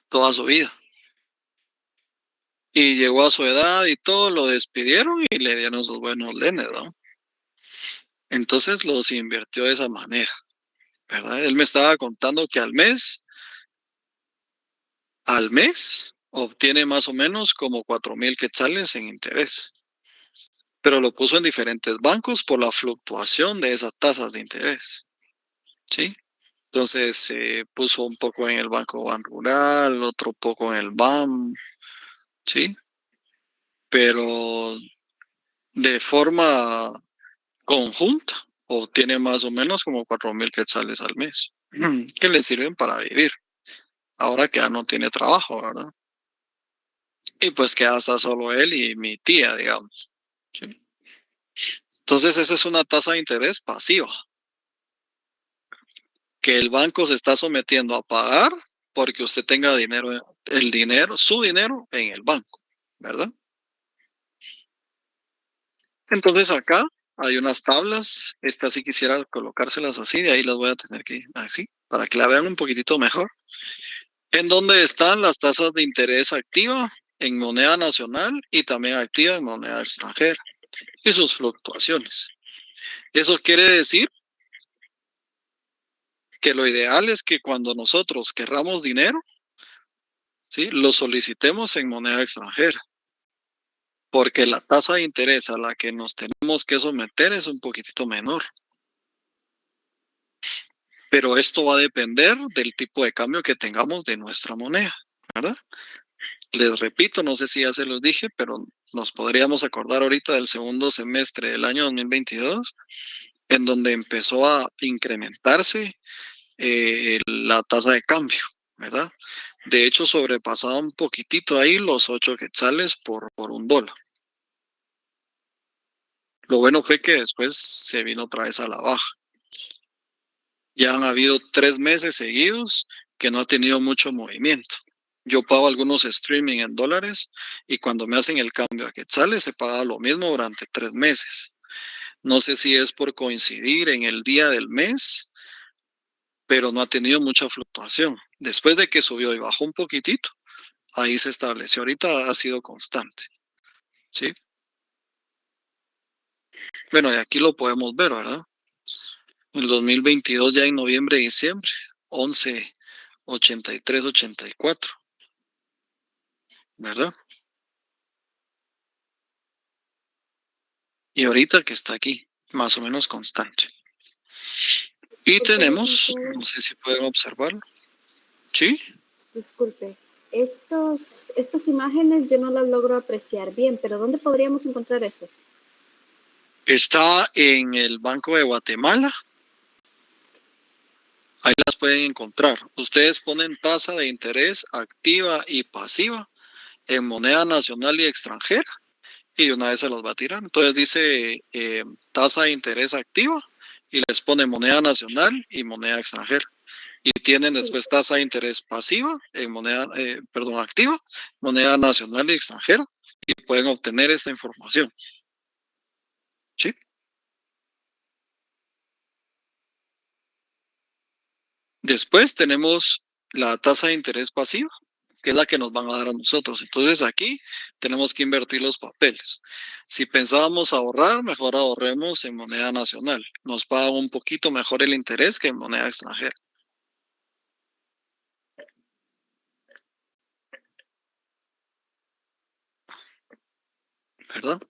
toda su vida. Y llegó a su edad y todo, lo despidieron y le dieron sus buenos lenes, ¿no? Entonces los invirtió de esa manera, ¿verdad? Él me estaba contando que al mes, obtiene más o menos como 4,000 quetzales en interés. Pero lo puso en diferentes bancos por la fluctuación de esas tasas de interés, ¿sí? Entonces puso un poco en el Banco Ban Rural, otro poco en el BAM, ¿sí? Pero de forma conjunta obtiene más o menos como 4,000 quetzales al mes, que le sirven para vivir, ahora que ya no tiene trabajo, ¿verdad? Y pues que hasta solo él y mi tía, digamos. ¿Sí? Entonces esa es una tasa de interés pasiva, que el banco se está sometiendo a pagar porque usted tenga dinero, su dinero en el banco, ¿verdad? Entonces acá hay unas tablas, esta sí quisiera colocárselas así, de ahí las voy a tener que ir así, para que la vean un poquitito mejor. En donde están las tasas de interés activa en moneda nacional y también activa en moneda extranjera y sus fluctuaciones. Eso quiere decir que lo ideal es que cuando nosotros querramos dinero, ¿sí?, lo solicitemos en moneda extranjera, porque la tasa de interés a la que nos tenemos que someter es un poquitito menor. Pero esto va a depender del tipo de cambio que tengamos de nuestra moneda, ¿verdad? Les repito, no sé si ya se los dije, pero nos podríamos acordar ahorita del segundo semestre del año 2022, en donde empezó a incrementarse la tasa de cambio, ¿verdad? De hecho, sobrepasaba un poquitito ahí los 8 quetzales por un dólar. Lo bueno fue que después se vino otra vez a la baja. Ya han habido 3 meses seguidos que no ha tenido mucho movimiento. Yo pago algunos streaming en dólares y cuando me hacen el cambio a quetzales se paga lo mismo durante 3 meses. No sé si es por coincidir en el día del mes, pero no ha tenido mucha fluctuación. Después de que subió y bajó un poquitito, ahí se estableció. Ahorita ha sido constante, ¿sí? Bueno, y aquí lo podemos ver, ¿verdad? El 2022 ya en noviembre, diciembre, 11,83, 84, ¿verdad? Y ahorita que está aquí, más o menos constante. Y Disculpe, tenemos, licenciado. no sé si pueden observarlo, ¿sí? Disculpe, estas imágenes yo no las logro apreciar bien, pero ¿dónde podríamos encontrar eso? Está en el Banco de Guatemala. Ahí las pueden encontrar. Ustedes ponen tasa de interés activa y pasiva en moneda nacional y extranjera y de una vez se los va a tirar. Entonces dice tasa de interés activa y les pone moneda nacional y moneda extranjera. Y tienen Sí. después tasa de interés pasiva en activa, moneda nacional y extranjera, y pueden obtener esta información. ¿Sí? Después tenemos la tasa de interés pasiva, que es la que nos van a dar a nosotros. Entonces aquí tenemos que invertir los papeles. Si pensábamos ahorrar, mejor ahorremos en moneda nacional. Nos paga un poquito mejor el interés que en moneda extranjera. ¿Verdad?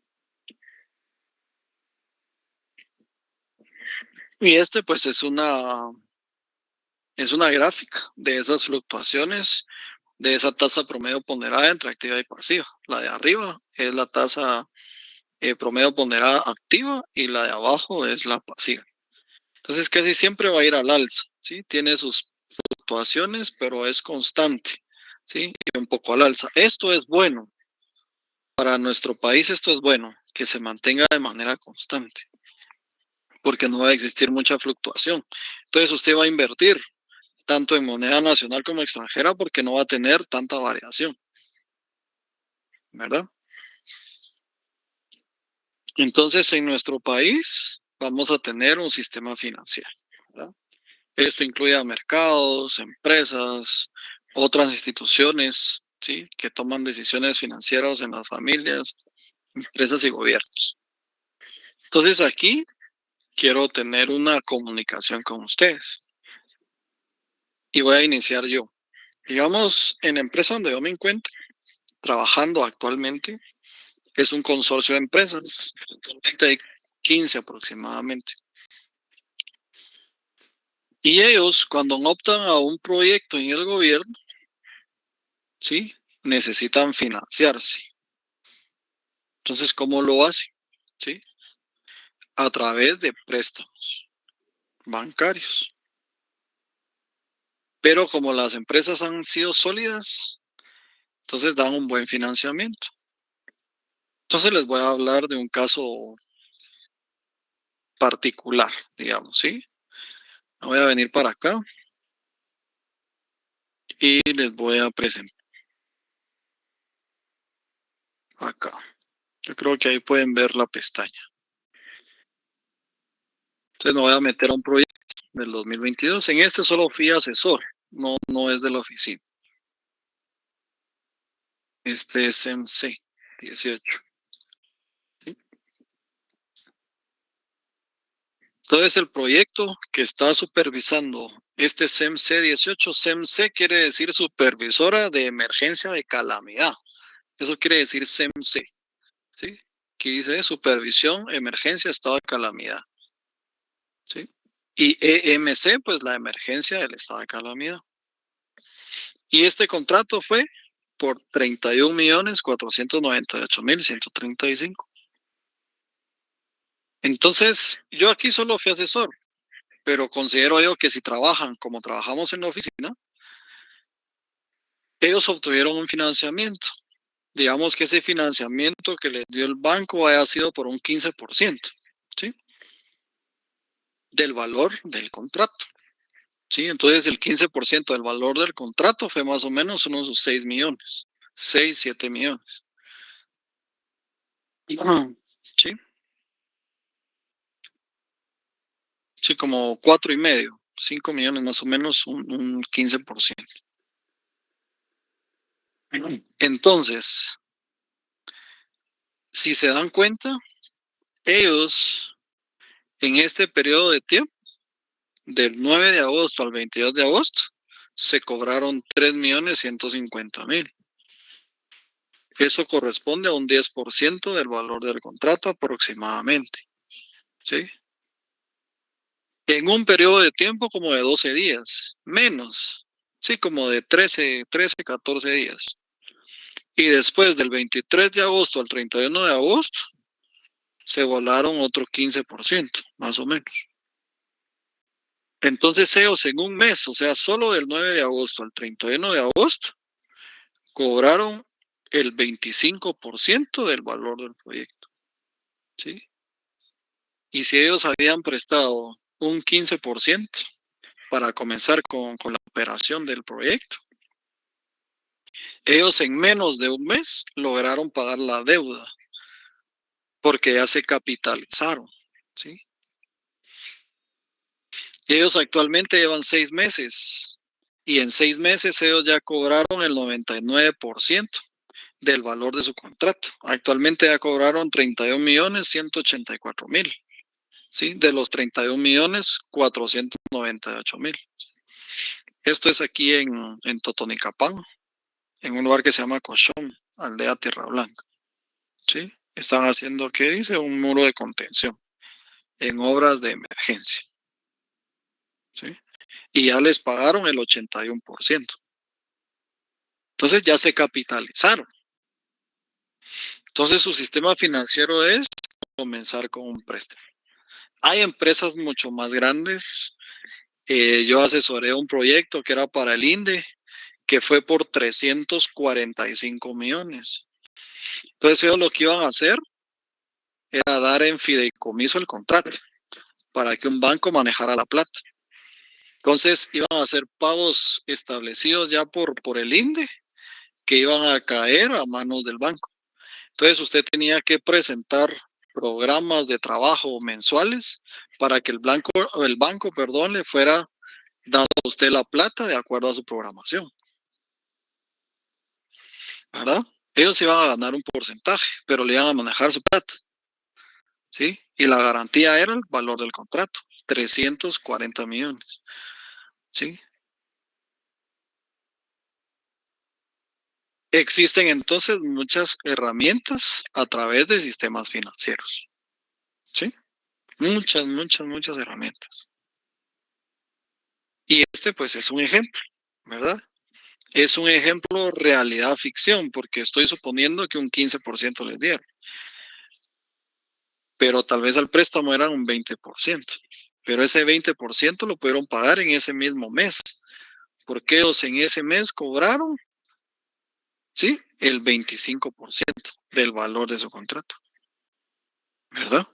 Y este pues es una gráfica de esas fluctuaciones de esa tasa promedio ponderada entre activa y pasiva. La de arriba es la tasa promedio ponderada activa y la de abajo es la pasiva. Entonces casi siempre va a ir al alza, ¿sí? Tiene sus fluctuaciones, pero es constante, ¿sí? Y un poco al alza. Esto es bueno. Para nuestro país esto es bueno, que se mantenga de manera constante, porque no va a existir mucha fluctuación. Entonces usted va a invertir tanto en moneda nacional como extranjera porque no va a tener tanta variación, ¿verdad? Entonces, en nuestro país, vamos a tener un sistema financiero, ¿verdad? Esto incluye a mercados, empresas, otras instituciones, ¿sí? Que toman decisiones financieras en las familias, empresas y gobiernos. Entonces aquí quiero tener una comunicación con ustedes y voy a iniciar yo. Digamos, en la empresa donde yo me encuentro trabajando actualmente, es un consorcio de empresas, actualmente hay 15 aproximadamente. Y ellos, cuando optan a un proyecto en el gobierno, ¿sí? Necesitan financiarse. Entonces, ¿cómo lo hacen? ¿Sí? A través de préstamos bancarios. Pero como las empresas han sido sólidas, entonces dan un buen financiamiento. Entonces les voy a hablar de un caso particular, digamos, ¿sí? Voy a venir para acá y les voy a presentar acá. Yo creo que ahí pueden ver la pestaña. Entonces me voy a meter a un proyecto del 2022. En este solo fui asesor, no es de la oficina. Este es MC 18. ¿Sí? Entonces el proyecto que está supervisando este CEMC 18, CEMC quiere decir supervisora de emergencia de calamidad. Eso quiere decir CEMC, ¿sí? Que dice supervisión, emergencia, estado de calamidad, ¿sí? Y EMC, pues la emergencia del estado de calamidad. Y este contrato fue por 31.498.135. Entonces, yo aquí solo fui asesor, pero considero yo que si trabajan como trabajamos en la oficina, ellos obtuvieron un financiamiento. Digamos que ese financiamiento que les dio el banco haya sido por un 15%, ¿sí? Del valor del contrato, ¿sí? Entonces el 15% del valor del contrato fue más o menos unos 6 millones, 6, 7 millones. ¿Sí? Sí, como 4,5, 5 millones más o menos, un 15%. Entonces, si se dan cuenta, ellos en este periodo de tiempo, del 9 de agosto al 22 de agosto, se cobraron 3.150.000. Eso corresponde a un 10% del valor del contrato aproximadamente, ¿sí? En un periodo de tiempo como de 12 días, menos, sí, como de 13, 14 días. Y después del 23 de agosto al 31 de agosto, se volaron otro 15%, más o menos. Entonces ellos en un mes, o sea, solo del 9 de agosto al 31 de agosto, cobraron el 25% del valor del proyecto, ¿sí? Y si ellos habían prestado un 15% para comenzar con la operación del proyecto, ellos en menos de un mes lograron pagar la deuda porque ya se capitalizaron, ¿sí? Y ellos actualmente llevan 6 meses y en 6 meses ellos ya cobraron el 99% del valor de su contrato. Actualmente ya cobraron 31.184.000, ¿sí? De los 31.498.000. Esto es aquí en Totonicapán, en un lugar que se llama Cochón, aldea Tierra Blanca, ¿sí? Están haciendo, ¿qué dice? Un muro de contención en obras de emergencia, ¿sí? Y ya les pagaron el 81%. Entonces ya se capitalizaron. Entonces su sistema financiero es comenzar con un préstamo. Hay empresas mucho más grandes. Yo asesoré un proyecto que era para el INDE, que fue por 345 millones. Entonces ellos lo que iban a hacer era dar en fideicomiso el contrato para que un banco manejara la plata. Entonces iban a hacer pagos establecidos ya por el INDE que iban a caer a manos del banco. Entonces usted tenía que presentar programas de trabajo mensuales para que el banco, perdón, le fuera dando a usted la plata de acuerdo a su programación, ¿verdad? Ellos iban a ganar un porcentaje, pero le iban a manejar su plata, ¿sí? Y la garantía era el valor del contrato, 340 millones, ¿sí? Existen entonces muchas herramientas a través de sistemas financieros, ¿sí? Muchas herramientas. Y este pues es un ejemplo, ¿verdad? Es un ejemplo realidad ficción, porque estoy suponiendo que un 15% les dieron, pero tal vez al préstamo eran un 20%, pero ese 20% lo pudieron pagar en ese mismo mes, porque ellos en ese mes cobraron, ¿sí? El 25% del valor de su contrato, ¿verdad?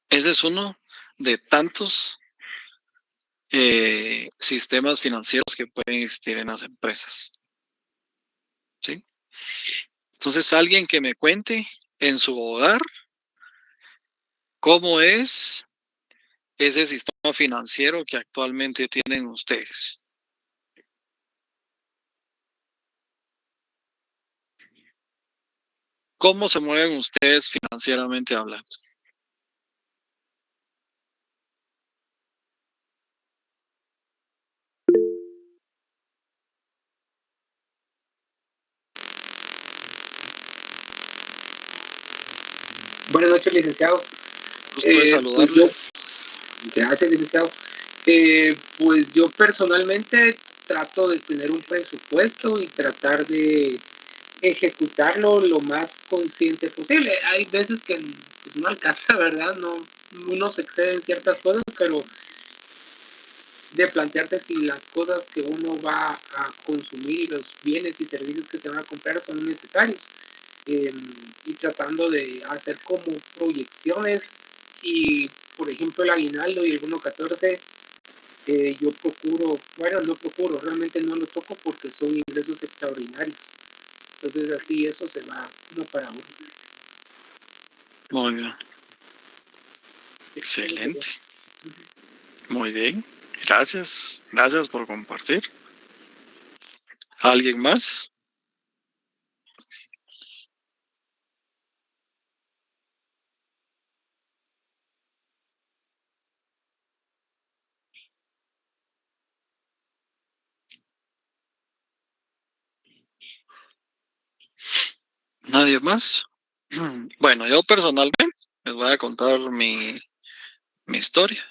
Ese es uno de tantos sistemas financieros que pueden existir en las empresas, ¿sí? Entonces, alguien que me cuente en su hogar cómo es ese sistema financiero que actualmente tienen ustedes. ¿Cómo se mueven ustedes financieramente hablando? Buenas noches, licenciado. Gusto de saludarle. Gracias, licenciado. Pues yo personalmente trato de tener un presupuesto y tratar de ejecutarlo lo más consciente posible. Hay veces que pues, no alcanza, ¿verdad? No, uno se excede en ciertas cosas, pero de plantearse si las cosas que uno va a consumir y los bienes y servicios que se van a comprar son necesarios. Y tratando de hacer como proyecciones y, por ejemplo, el aguinaldo y el bono 14, yo procuro, bueno, no procuro, realmente no lo toco porque son ingresos extraordinarios. Entonces así eso se va como para uno. Muy bien. Excelente. Muy bien. Gracias. Gracias por compartir. ¿Alguien más? ¿Nadie más? Bueno, yo personalmente les voy a contar mi historia,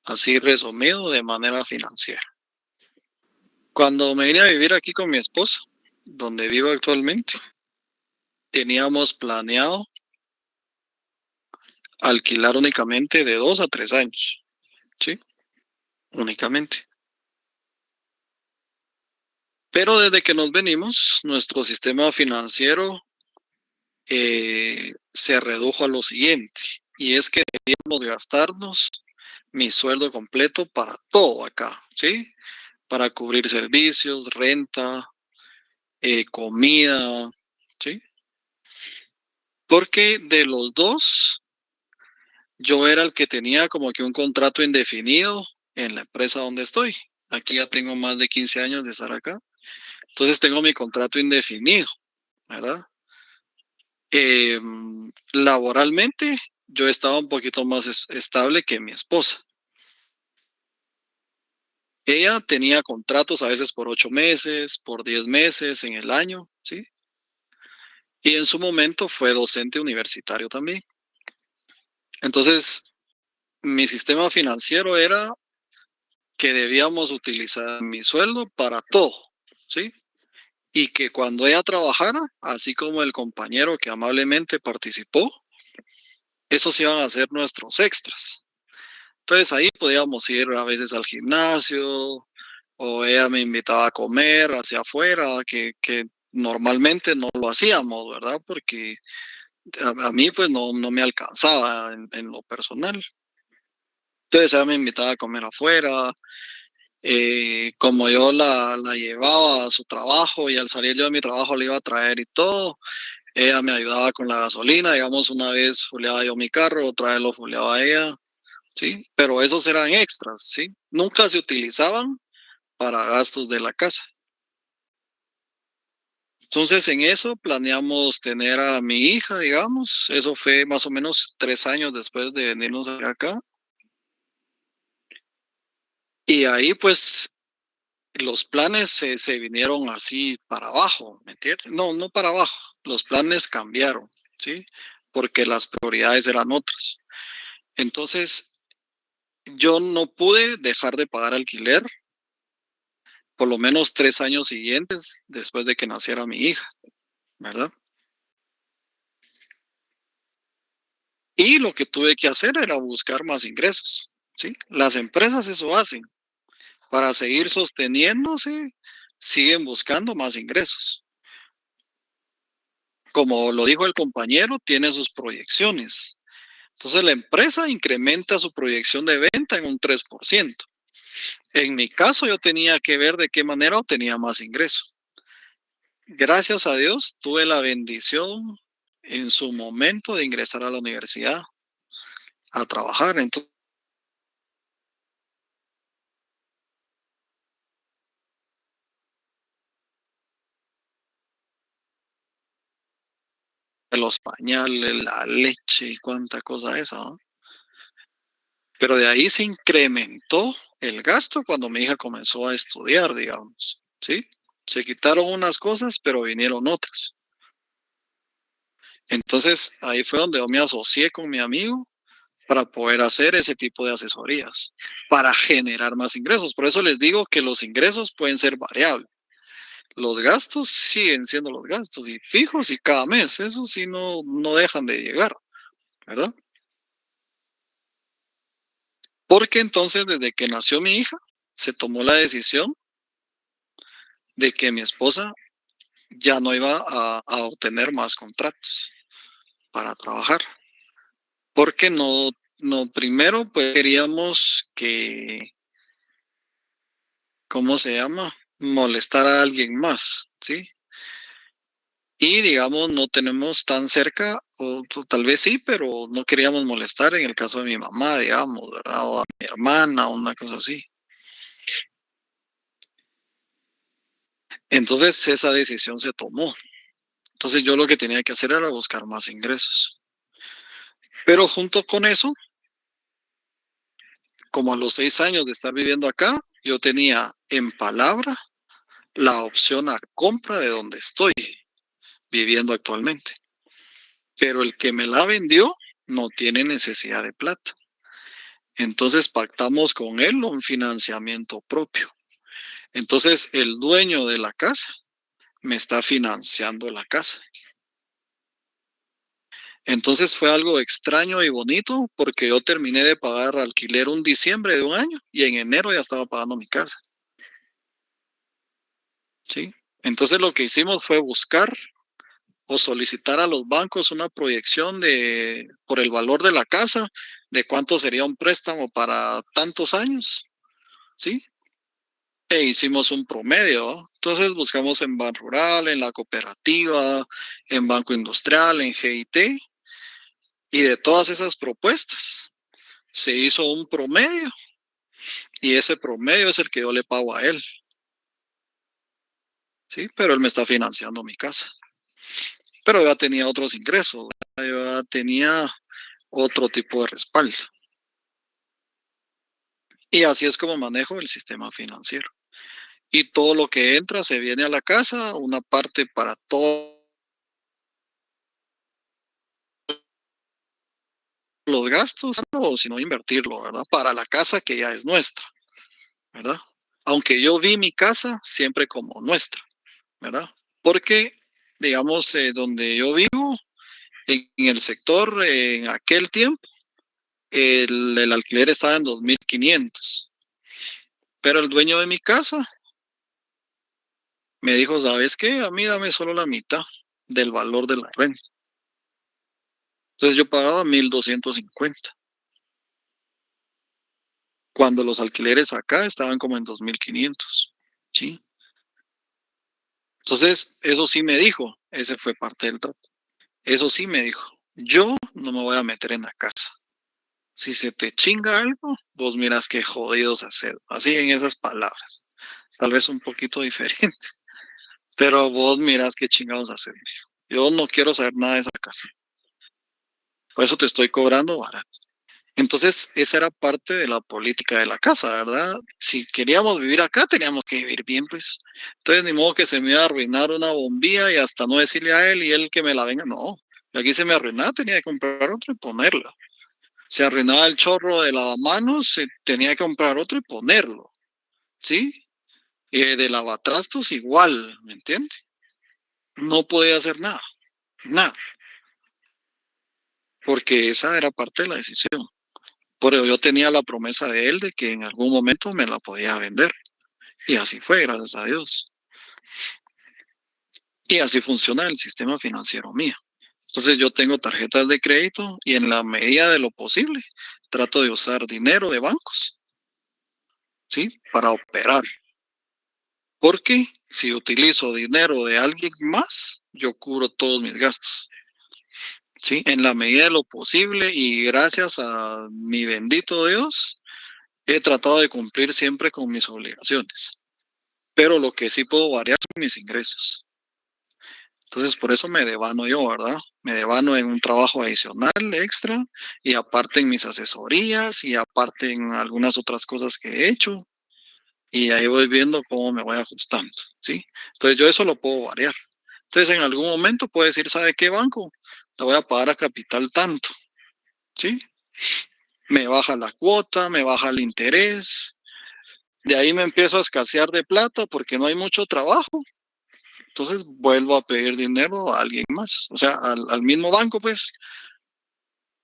así resumido de manera financiera. Cuando me vine a vivir aquí con mi esposa, donde vivo actualmente, teníamos planeado alquilar únicamente de 2 a 3 años, ¿sí? Únicamente. Pero desde que nos venimos, nuestro sistema financiero se redujo a lo siguiente, y es que debíamos gastarnos mi sueldo completo para todo acá, ¿sí? Para cubrir servicios, renta, comida, ¿sí? Porque de los dos, yo era el que tenía como que un contrato indefinido en la empresa donde estoy. Aquí ya tengo más de 15 años de estar acá. Entonces tengo mi contrato indefinido, ¿verdad? Laboralmente, yo estaba un poquito más estable que mi esposa. Ella tenía contratos a veces por 8 meses, por 10 meses en el año, ¿sí? Y en su momento fue docente universitario también. Entonces, mi sistema financiero era que debíamos utilizar mi sueldo para todo, ¿sí? Y que cuando ella trabajara, así como el compañero que amablemente participó, esos iban a ser nuestros extras. Entonces ahí podíamos ir a veces al gimnasio o ella me invitaba a comer hacia afuera, que normalmente no lo hacíamos, ¿verdad? Porque a mí pues no me alcanzaba en lo personal. Entonces ella me invitaba a comer afuera, como yo la llevaba a su trabajo y al salir yo de mi trabajo le iba a traer y todo, Ella me ayudaba con la gasolina, digamos, una vez fuleaba yo mi carro, otra vez lo fuleaba ella, ¿sí? Pero esos eran extras, ¿sí? Nunca se utilizaban para gastos de la casa. Entonces, en eso planeamos tener a mi hija, digamos. Eso fue más o menos 3 años después de venirnos acá. Y ahí, pues, los planes se vinieron así para abajo, ¿me entiendes? No, no para abajo. Los planes cambiaron, ¿sí? Porque las prioridades eran otras. Entonces, yo no pude dejar de pagar alquiler por lo menos 3 años siguientes después de que naciera mi hija, ¿verdad? Y lo que tuve que hacer era buscar más ingresos, ¿sí? Las empresas eso hacen. Para seguir sosteniéndose, siguen buscando más ingresos. Como lo dijo el compañero, tiene sus proyecciones. Entonces la empresa incrementa su proyección de venta en un 3%. En mi caso, yo tenía que ver de qué manera obtenía más ingresos. Gracias a Dios, tuve la bendición en su momento de ingresar a la universidad a trabajar. Entonces, los pañales, la leche y cuánta cosa esa, ¿no? Pero de ahí se incrementó el gasto cuando mi hija comenzó a estudiar, digamos, ¿sí? Se quitaron unas cosas, pero vinieron otras. Entonces, ahí fue donde yo me asocié con mi amigo para poder hacer ese tipo de asesorías, para generar más ingresos. Por eso les digo que los ingresos pueden ser variables. Los gastos siguen siendo los gastos y fijos y cada mes, eso sí no dejan de llegar, ¿verdad? Porque entonces desde que nació mi hija, se tomó la decisión de que mi esposa ya no iba a obtener más contratos para trabajar. Porque primero pues queríamos que, ¿cómo se llama? Molestar a alguien más, ¿sí? Y digamos, no tenemos tan cerca, o tal vez sí, pero no queríamos molestar en el caso de mi mamá, digamos, ¿verdad? O a mi hermana, o una cosa así. Entonces esa decisión se tomó. Entonces yo lo que tenía que hacer era buscar más ingresos. Pero junto con eso, como a los 6 años de estar viviendo acá, yo tenía en palabra la opción a compra de donde estoy viviendo actualmente. Pero el que me la vendió no tiene necesidad de plata. Entonces pactamos con él un financiamiento propio. Entonces el dueño de la casa me está financiando la casa. Entonces fue algo extraño y bonito porque yo terminé de pagar alquiler un diciembre de un año y en enero ya estaba pagando mi casa. ¿Sí? Entonces lo que hicimos fue buscar o solicitar a los bancos una proyección por el valor de la casa, de cuánto sería un préstamo para tantos años, ¿sí? E hicimos un promedio, ¿no? Entonces buscamos en Ban Rural, en la cooperativa, en Banco Industrial, en GIT, y de todas esas propuestas se hizo un promedio, y ese promedio es el que yo le pago a él, ¿sí? Pero él me está financiando mi casa. Pero yo ya tenía otros ingresos, yo ya tenía otro tipo de respaldo. Y así es como manejo el sistema financiero. Y todo lo que entra se viene a la casa, una parte para todos los gastos, o si no invertirlo, ¿verdad? Para la casa que ya es nuestra, ¿verdad? Aunque yo vi mi casa siempre como nuestra, ¿verdad? Porque, digamos, donde yo vivo, en el sector, en aquel tiempo, el alquiler estaba en 2.500. Pero el dueño de mi casa me dijo, ¿sabes qué? A mí dame solo la mitad del valor de la renta. Entonces yo pagaba 1.250. Cuando los alquileres acá estaban como en 2.500. ¿Sí? Entonces, eso sí me dijo, ese fue parte del trato. Eso sí me dijo, yo no me voy a meter en la casa. Si se te chinga algo, vos miras qué jodidos hacer. Así en esas palabras. Tal vez un poquito diferentes. Pero vos miras qué chingados hacer. Yo no quiero saber nada de esa casa. Por eso te estoy cobrando barato. Entonces, esa era parte de la política de la casa, ¿verdad? Si queríamos vivir acá, teníamos que vivir bien, pues. Entonces, ni modo que se me iba a arruinar una bombilla y hasta no decirle a él y él que me la venga. No, aquí se me arruinaba, tenía que comprar otro y ponerla. Se arruinaba el chorro de lavamanos, se tenía que comprar otro y ponerlo, ¿sí? De lavatrastos igual, ¿me entiendes? No podía hacer nada, nada, porque esa era parte de la decisión. Pero yo tenía la promesa de él de que en algún momento me la podía vender. Y así fue, gracias a Dios. Y así funciona el sistema financiero mío. Entonces yo tengo tarjetas de crédito y en la medida de lo posible trato de usar dinero de bancos, ¿sí? Para operar. Porque si utilizo dinero de alguien más, yo cubro todos mis gastos, ¿sí? En la medida de lo posible y gracias a mi bendito Dios, he tratado de cumplir siempre con mis obligaciones. Pero lo que sí puedo variar son mis ingresos. Entonces, por eso me devano yo, ¿verdad? Me devano en un trabajo adicional, extra, y aparte en mis asesorías, y aparte en algunas otras cosas que he hecho, y ahí voy viendo cómo me voy ajustando, ¿sí? Entonces, yo eso lo puedo variar. Entonces, en algún momento puedo decir, ¿sabe qué banco? Le voy a pagar a capital tanto, ¿sí? Me baja la cuota, me baja el interés, de ahí me empiezo a escasear de plata porque no hay mucho trabajo. Entonces vuelvo a pedir dinero a alguien más, o sea, al mismo banco, pues,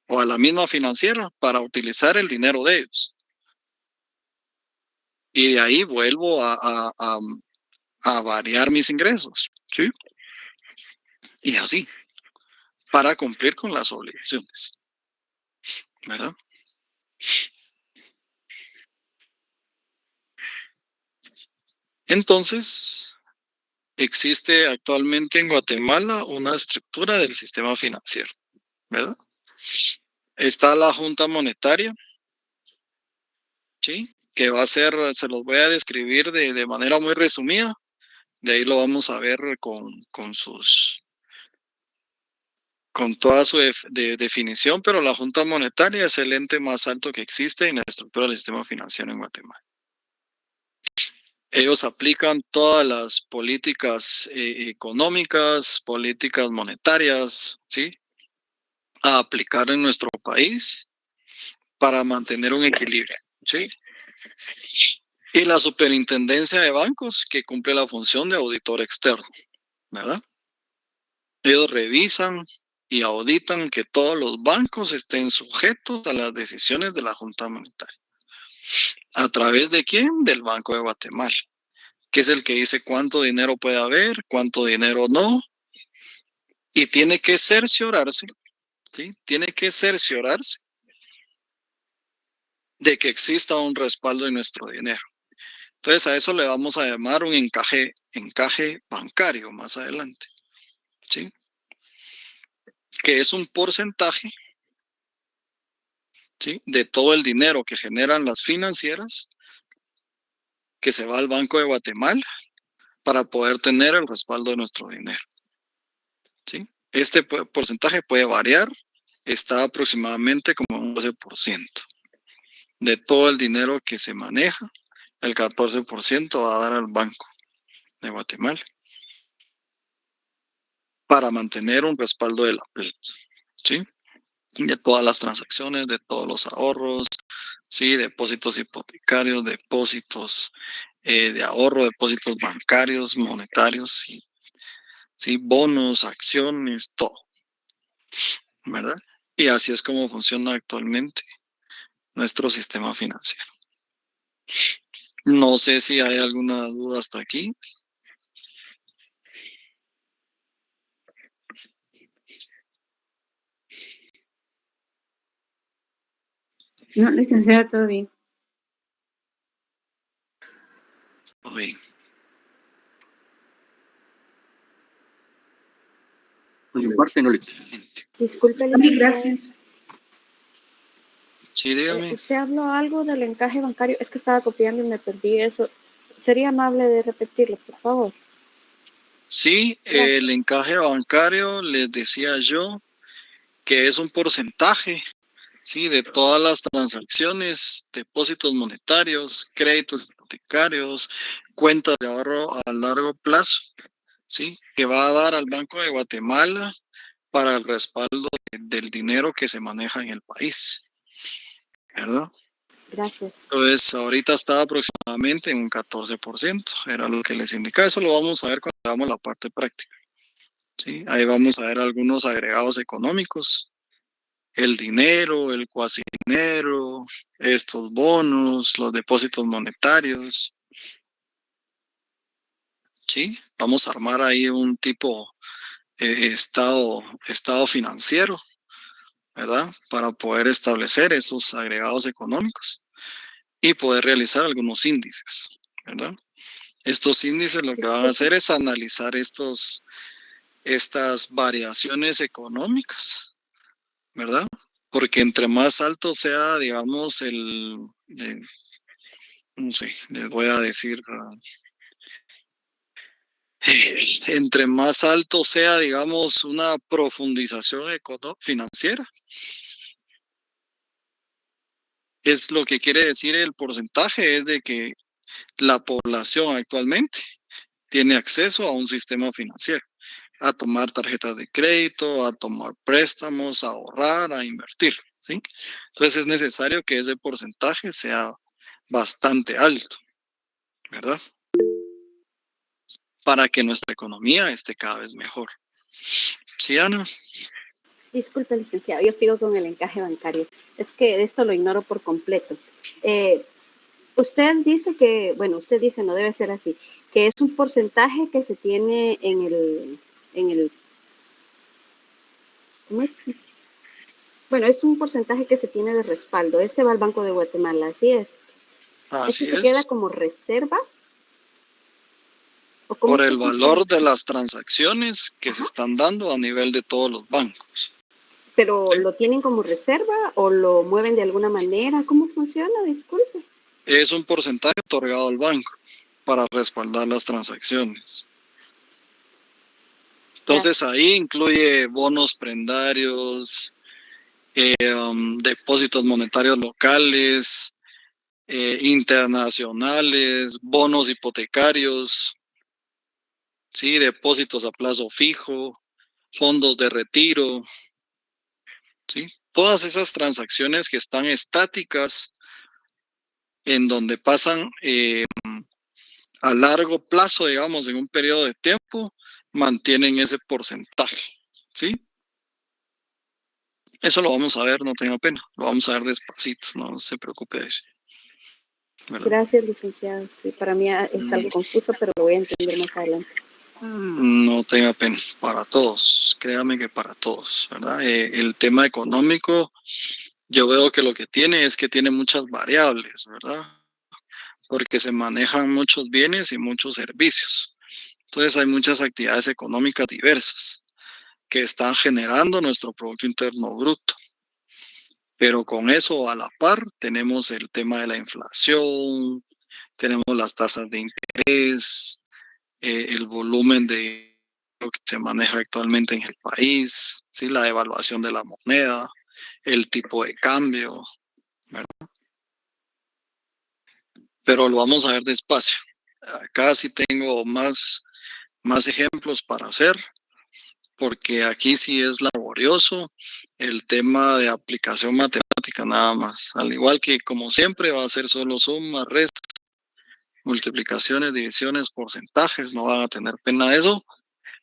o a la misma financiera para utilizar el dinero de ellos. Y de ahí vuelvo a variar mis ingresos, ¿sí? Y así, para cumplir con las obligaciones, ¿verdad? Entonces, existe actualmente en Guatemala una estructura del sistema financiero, ¿verdad? Está la Junta Monetaria, ¿sí? Que va a ser, se los voy a describir de manera muy resumida. De ahí lo vamos a ver con toda su definición, pero la Junta Monetaria es el ente más alto que existe en la estructura del sistema financiero en Guatemala. Ellos aplican todas las políticas económicas, políticas monetarias, ¿sí? A aplicar en nuestro país para mantener un equilibrio, ¿sí? Y la Superintendencia de Bancos, que cumple la función de auditor externo, ¿verdad? Ellos revisan y auditan que todos los bancos estén sujetos a las decisiones de la Junta Monetaria. ¿A través de quién? Del Banco de Guatemala, que es el que dice cuánto dinero puede haber, cuánto dinero no, y tiene que cerciorarse, ¿sí? Tiene que cerciorarse de que exista un respaldo de nuestro dinero. Entonces a eso le vamos a llamar un encaje bancario más adelante, ¿sí? Que es un porcentaje, ¿sí? De todo el dinero que generan las financieras que se va al Banco de Guatemala para poder tener el respaldo de nuestro dinero, ¿sí? Este porcentaje puede variar, está aproximadamente como un 12% de todo el dinero que se maneja, el 14% va a dar al Banco de Guatemala para mantener un respaldo de la plata, ¿sí? De todas las transacciones, de todos los ahorros, ¿sí? Depósitos hipotecarios, depósitos de ahorro, depósitos bancarios, monetarios, ¿sí? ¿Sí? Bonos, acciones, todo, ¿verdad? Y así es como funciona actualmente nuestro sistema financiero. No sé si hay alguna duda hasta aquí. No, licenciado, todo bien. Uy, mi parte, Nolik. Disculpe, Sí, licenciado. gracias. Sí, dígame. Usted habló algo del encaje bancario. Es que estaba copiando y me perdí eso. ¿Sería amable de repetirlo, por favor? Sí, Gracias. el encaje bancario, les decía yo, que es un porcentaje, sí, de todas las transacciones, depósitos monetarios, créditos hipotecarios, cuentas de ahorro a largo plazo, sí, que va a dar al Banco de Guatemala para el respaldo del dinero que se maneja en el país, ¿verdad? Gracias. Entonces, ahorita está aproximadamente en un 14%, era lo que les indicaba. Eso lo vamos a ver cuando hagamos la parte práctica, ¿sí? Ahí vamos a ver algunos agregados económicos, el dinero, el cuasi dinero, estos bonos, los depósitos monetarios, ¿sí? Vamos a armar ahí un tipo estado financiero, ¿verdad? Para poder establecer esos agregados económicos y poder realizar algunos índices, ¿verdad? Estos índices lo que van a hacer es analizar estas variaciones económicas, ¿verdad? Porque entre más alto sea, digamos, no sé, les voy a decir, entre más alto sea, digamos, una profundización financiera, es lo que quiere decir el porcentaje, es de que la población actualmente tiene acceso a un sistema financiero, a tomar tarjetas de crédito, a tomar préstamos, a ahorrar, a invertir, ¿sí? Entonces es necesario que ese porcentaje sea bastante alto, ¿verdad? Para que nuestra economía esté cada vez mejor. ¿Sí, Ana? Disculpe, licenciado. Yo sigo con el encaje bancario. Es que esto lo ignoro por completo. Usted dice que, bueno, usted dice, no debe ser así, que es un porcentaje que se tiene en el, ¿cómo es? Bueno, es un porcentaje que se tiene de respaldo. Este va al Banco de Guatemala, así es. Así ¿Este se queda es. como reserva? ¿O cómo Por el funciona? valor de las transacciones que se están dando a nivel de todos los bancos. ¿Pero ¿Sí? lo tienen como reserva o lo mueven de alguna manera? ¿Cómo funciona? Disculpe. Es un porcentaje otorgado al banco para respaldar las transacciones. Entonces ahí incluye bonos prendarios, depósitos monetarios locales, internacionales, bonos hipotecarios, ¿sí? Depósitos a plazo fijo, fondos de retiro, ¿sí? Todas esas transacciones que están estáticas en donde pasan a largo plazo, digamos, en un periodo de tiempo, mantienen ese porcentaje, ¿sí? Eso lo vamos a ver, no tenga pena, lo vamos a ver despacito, no se preocupe de eso, ¿verdad? Gracias, licenciada. Sí, para mí es algo confuso, pero lo voy a entender más adelante. No tenga pena, para todos, créame que para todos, ¿verdad? El tema económico, yo veo que lo que tiene es que tiene muchas variables, ¿verdad? Porque se manejan muchos bienes y muchos servicios. Entonces hay muchas actividades económicas diversas que están generando nuestro Producto Interno Bruto. Pero con eso a la par tenemos el tema de la inflación, tenemos las tasas de interés, el volumen de lo que se maneja actualmente en el país, ¿sí? La devaluación de la moneda, el tipo de cambio, ¿verdad? Pero lo vamos a ver despacio. Acá sí tengo más ejemplos para hacer, porque aquí sí es laborioso el tema de aplicación matemática nada más. Al igual que como siempre va a ser solo suma, resta, multiplicaciones, divisiones, porcentajes, no van a tener pena de eso,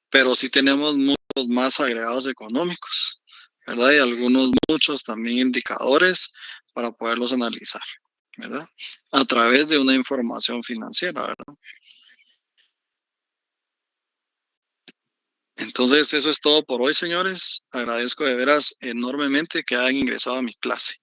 pero sí tenemos muchos más agregados económicos, ¿verdad? Y muchos también indicadores para poderlos analizar, ¿verdad? A través de una información financiera, ¿verdad? Entonces, eso es todo por hoy, señores. Agradezco de veras enormemente que hayan ingresado a mi clase.